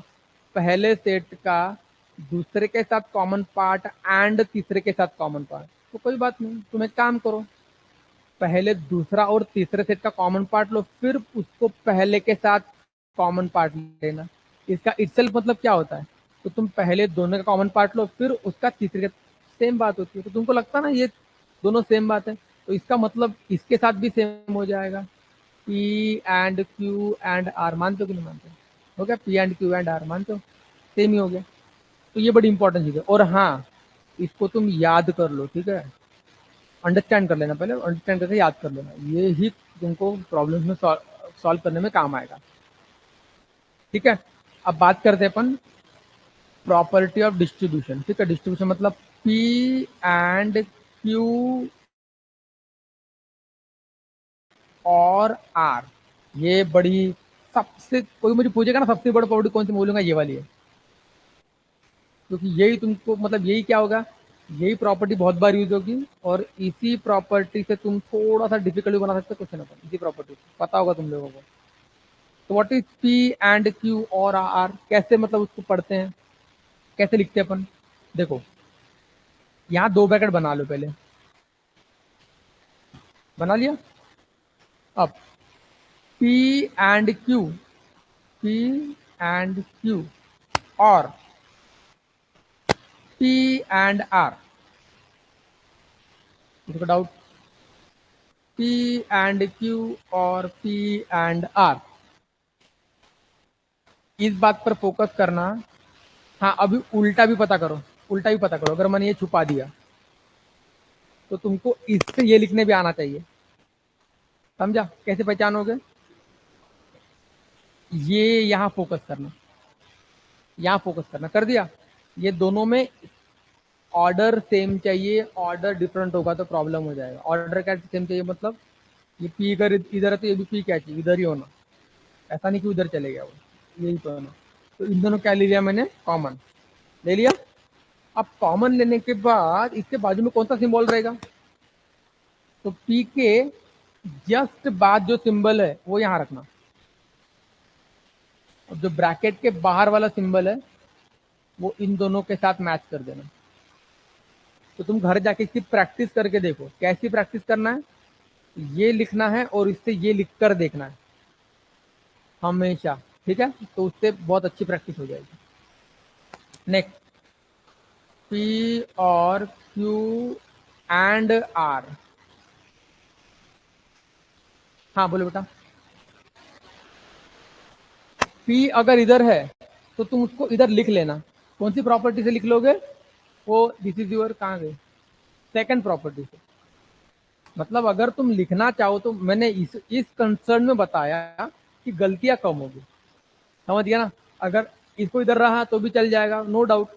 पहले सेट का दूसरे के साथ कॉमन पार्ट एंड तीसरे के साथ कॉमन पार्ट, तो कोई बात नहीं, तुम एक काम करो, पहले दूसरा और तीसरे सेट का कॉमन पार्ट लो, फिर उसको पहले के साथ कॉमन पार्ट लेना। इसका इटसेल्फ मतलब क्या होता है, तो तुम पहले दोनों का कॉमन पार्ट लो, फिर उसका तीसरे का, सेम बात होती है। तो तुमको लगता ना ये दोनों सेम बात है, तो इसका मतलब इसके साथ भी सेम हो जाएगा। P and Q and R मानते हो कि नहीं मानते हो? गया P and Q and R, मानते हो? सेम ही हो गया। तो ये बड़ी इंपॉर्टेंट चीज है। और हाँ, इसको तुम याद कर लो, ठीक है? अंडरस्टैंड कर लेना, पहले अंडरस्टैंड करके याद कर लेना, ये ही तुमको प्रॉब्लम्स में सॉल्व करने में काम आएगा। ठीक है, अब बात करते हैं अपन प्रॉपर्टी ऑफ डिस्ट्रीब्यूशन। ठीक है, डिस्ट्रीब्यूशन मतलब पी एंड क्यू और आर, ये बड़ी, सबसे कोई मुझे पूछेगा ना सबसे बड़ी प्रॉपर्टी कौन सी, बोलूंगा ये वाली है। क्योंकि यही तुमको मतलब यही क्या होगा, यही प्रॉपर्टी बहुत बार यूज होगी, और इसी प्रॉपर्टी से तुम थोड़ा सा डिफिकल्ट बना सकते हो क्वेश्चन अपन, इसी प्रॉपर्टी पता होगा तुम लोगों को। तो what is P and Q और आर, कैसे मतलब उसको पढ़ते हैं, कैसे लिखते हैं अपन? देखो, यहाँ दो ब्रैकेट बना लो पहले, बना लिया। अब P and Q, P and Q और पी एंड आर, इसको डाउट, पी एंड क्यू और पी एंड आर, इस बात पर फोकस करना। हाँ, अभी उल्टा भी पता करो, उल्टा भी पता करो। अगर मैंने ये छुपा दिया तो तुमको इससे ये लिखने भी आना चाहिए। समझा कैसे पहचानोगे? ये यहाँ फोकस करना, यहाँ फोकस करना, कर दिया। ये दोनों में ऑर्डर सेम चाहिए, ऑर्डर डिफरेंट होगा तो प्रॉब्लम हो जाएगा। ऑर्डर क्या सेम चाहिए मतलब, ये पी अगर इधर है तो ये भी पी क्या चाहिए, इधर ही होना। ऐसा नहीं कि उधर चले गया वो, यही तो होना। तो इन दोनों क्या ले लिया मैंने, कॉमन ले लिया। अब कॉमन लेने के बाद इसके बाजू में कौन सा सिंबल रहेगा, तो पी के जस्ट बाद जो सिंबल है वो यहां रखना। और जो ब्रैकेट के बाहर वाला सिंबल है वो इन दोनों के साथ मैच कर देना। तो तुम घर जाके इसकी प्रैक्टिस करके देखो। कैसी प्रैक्टिस करना है, ये लिखना है और इससे ये लिख कर देखना है हमेशा। ठीक है, तो उससे बहुत अच्छी प्रैक्टिस हो जाएगी। नेक्स्ट, पी और क्यू एंड आर। हाँ बोलो बेटा। पी अगर इधर है तो तुम उसको इधर लिख लेना। कौन सी प्रॉपर्टी से लिख लोगे, वो दिस इज योर, कहाँ गए, सेकंड प्रॉपर्टी से। मतलब अगर तुम लिखना चाहो तो मैंने इस कंसर्न में बताया कि गलतियां कम होगी। समझ गया ना? अगर इसको इधर रहा तो भी चल जाएगा, नो डाउट।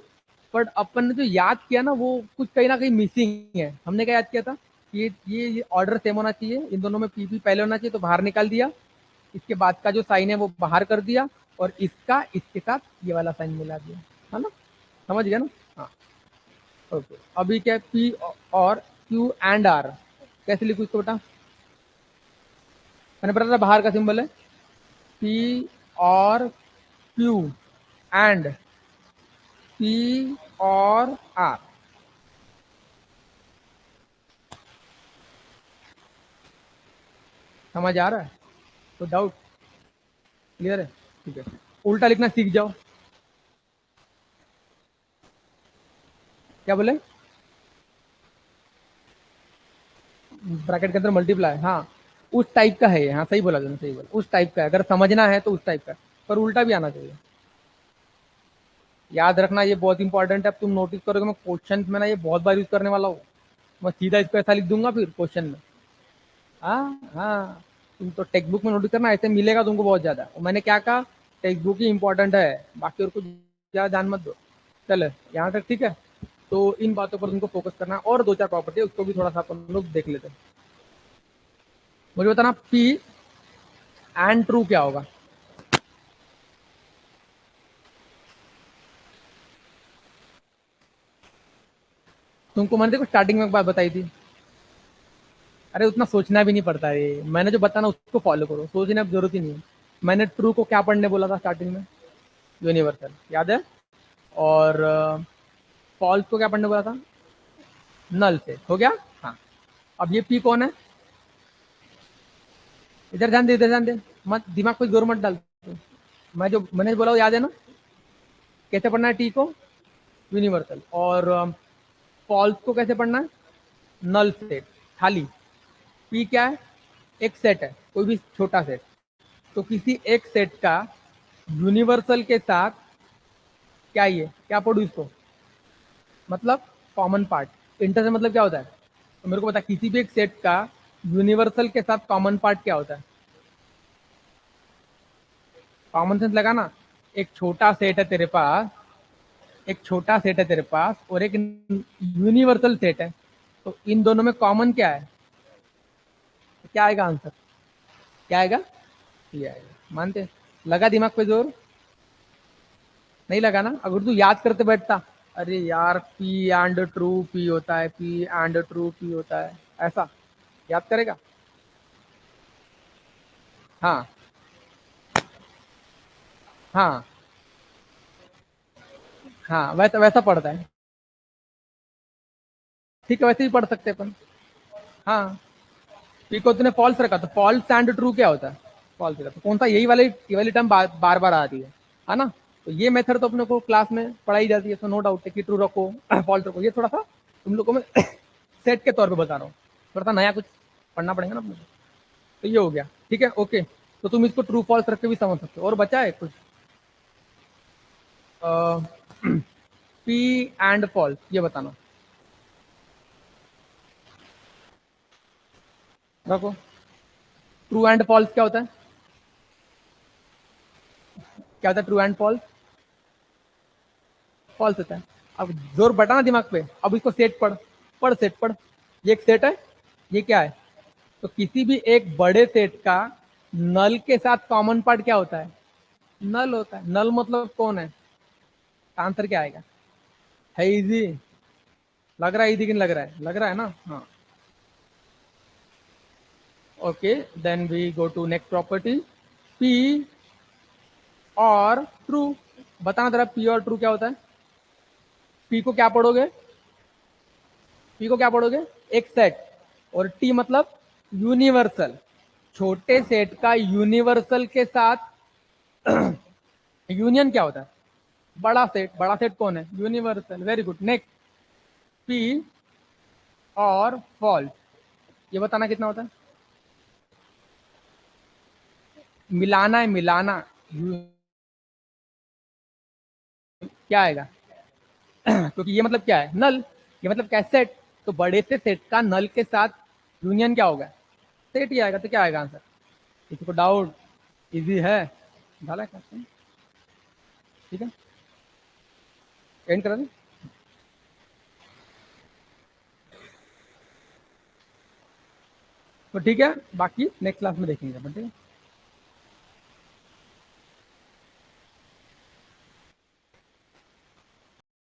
बट अपन ने जो याद किया ना वो कुछ कहीं ना कहीं मिसिंग है। हमने क्या याद किया था कि ये ऑर्डर सेम होना चाहिए, इन दोनों में पीपी पहले होना चाहिए, तो बाहर निकाल दिया। इसके बाद का जो साइन है वो बाहर कर दिया, और इसका इसके साथ ये वाला साइन मिला दिया, है ना? समझ गया ना? हाँ, ओके। अभी क्या है, पी और क्यू एंड आर, कैसे लिखू इसको बेटा? मैंने बताया था बाहर का सिंबल है, पी और क्यू एंड पी और आर। समझ आ रहा है? तो डाउट क्लियर है? ठीक है, उल्टा लिखना सीख जाओ। क्या बोले? ब्रैकेट के अंदर मल्टीप्लाई, हाँ, उस टाइप का है ये। हाँ सही बोला तुमने, सही बोला, उस टाइप का है। अगर समझना है तो उस टाइप का है, पर उल्टा भी आना चाहिए। याद रखना, ये बहुत इंपॉर्टेंट है। अब तुम नोटिस करोगे मैं क्वेश्चन में ना ये बहुत बार यूज करने वाला हूँ। मैं सीधा इसको ऐसा लिख दूंगा फिर क्वेश्चन में। हाँ हाँ, तुम तो टेक्स्ट बुक में नोटिस करना, ऐसे मिलेगा तुमको बहुत ज्यादा। और मैंने क्या कहा, टेक्स्ट बुक ही इंपॉर्टेंट है, बाकी और कुछ ज्यादा ध्यान मत दो। चलो यहाँ तक ठीक है। तो इन बातों पर तुमको फोकस करना है, और दो चार प्रॉपर्टी है उसको भी थोड़ा सा अपन लोग देख लेते हैं। मुझे बताना पी एंड ट्रू क्या होगा। तुमको मैंने देखो स्टार्टिंग में एक बात बताई थी। अरे उतना सोचना भी नहीं पड़ता है, मैंने जो बताना उसको फॉलो करो, सोचने की जरूरत ही नहीं है। मैंने ट्रू को क्या पढ़ने बोला था स्टार्टिंग में, यूनिवर्सल, याद है? और फॉल्स को क्या पढ़ने बोला था, नल से, हो गया। हाँ, अब ये पी कौन है, इधर ध्यान दे, इधर ध्यान दे, मत दिमाग पे जोर मत डाल। मैं जो मैंने बोला वो याद है ना? कैसे पढ़ना है टी को? यूनिवर्सल। और फॉल्स को कैसे पढ़ना है? नल सेट, खाली। पी क्या है? एक सेट है, कोई भी छोटा सेट। तो किसी एक सेट का यूनिवर्सल के साथ क्या, ये क्या पढ़ू इसको, मतलब कॉमन पार्ट। इंटर मतलब क्या होता है? तो मेरे को बता, किसी भी एक सेट का यूनिवर्सल के साथ कॉमन पार्ट क्या होता है? कॉमन सेंस लगाना। एक छोटा सेट है तेरे पास, एक छोटा सेट है तेरे पास और एक यूनिवर्सल सेट है, तो इन दोनों में कॉमन क्या है? तो क्या आएगा आंसर? क्या आएगा? ये आएगा। मानते हैं? लगा दिमाग पे जोर? नहीं लगा ना? अगर तू याद करते बैठता, अरे यार पी एंड ट्रू पी होता है, पी एंड ट्रू पी होता है, ऐसा याद करेगा? हाँ, हाँ, हाँ, वैसा वैसा पढ़ता है। ठीक है, वैसे ही पढ़ सकते हैं अपन। हाँ, पी को तूने फॉल्स रखा, तो फॉल्स एंड ट्रू क्या होता है? फॉल्स रखा तो कौन सा, यही वाली टर्म बार बार आती है ना? तो ये मेथड तो अपने को क्लास में पढ़ाई जाती है, तो नो डाउट है कि ट्रू रखो फॉल्स रखो। ये थोड़ा सा तुम लोगों में सेट के तौर पे बता रहा हूँ, थोड़ा सा नया कुछ पढ़ना पड़ेगा ना अपने को। तो ये हो गया, ठीक है, ओके। तो तुम इसको ट्रू फॉल्स रख के भी समझ सकते हो। और बचा है कुछ? पी एंड फॉल्स, ये बताना। रखो। ट्रू एंड फॉल्स क्या होता है? क्या होता है ट्रू एंड फॉल्स? फॉल्स होता है। अब जोर बटाना दिमाग पे, अब इसको सेट पढ़। पढ़ सेट पढ़। ये एक सेट है, ये क्या है? तो किसी भी एक बड़े सेट का नल के साथ कॉमन पार्ट क्या होता है? नल होता है। नल मतलब कौन है? आंसर क्या आएगा? है इजी? लग रहा है इजी कि नहीं लग रहा है? लग रहा है ना? हाँ, okay. Then we go to next property, P और ट्रू। बताना जरा, पी और ट्रू क्या होता है? पी को क्या पढ़ोगे? पी को क्या पढ़ोगे? एक सेट। और टी मतलब यूनिवर्सल, छोटे सेट का यूनिवर्सल के साथ यूनियन क्या होता है? बड़ा सेट। बड़ा सेट कौन है? Universal. Very good. Next, P और फॉल्स, ये बताना कितना होता है? मिलाना है, मिलाना। क्या आएगा? क्योंकि ये मतलब क्या है? नल। ये मतलब क्या है? सेट। तो बड़े से सेट का नल के साथ यूनियन क्या होगा? सेट ही आएगा। तो क्या आएगा आंसर? किसी को डाउट? इजी है, डाला है। ठीक है, एंड करा दें? तो ठीक है, बाकी नेक्स्ट क्लास में देखेंगे अपन, ठीक है।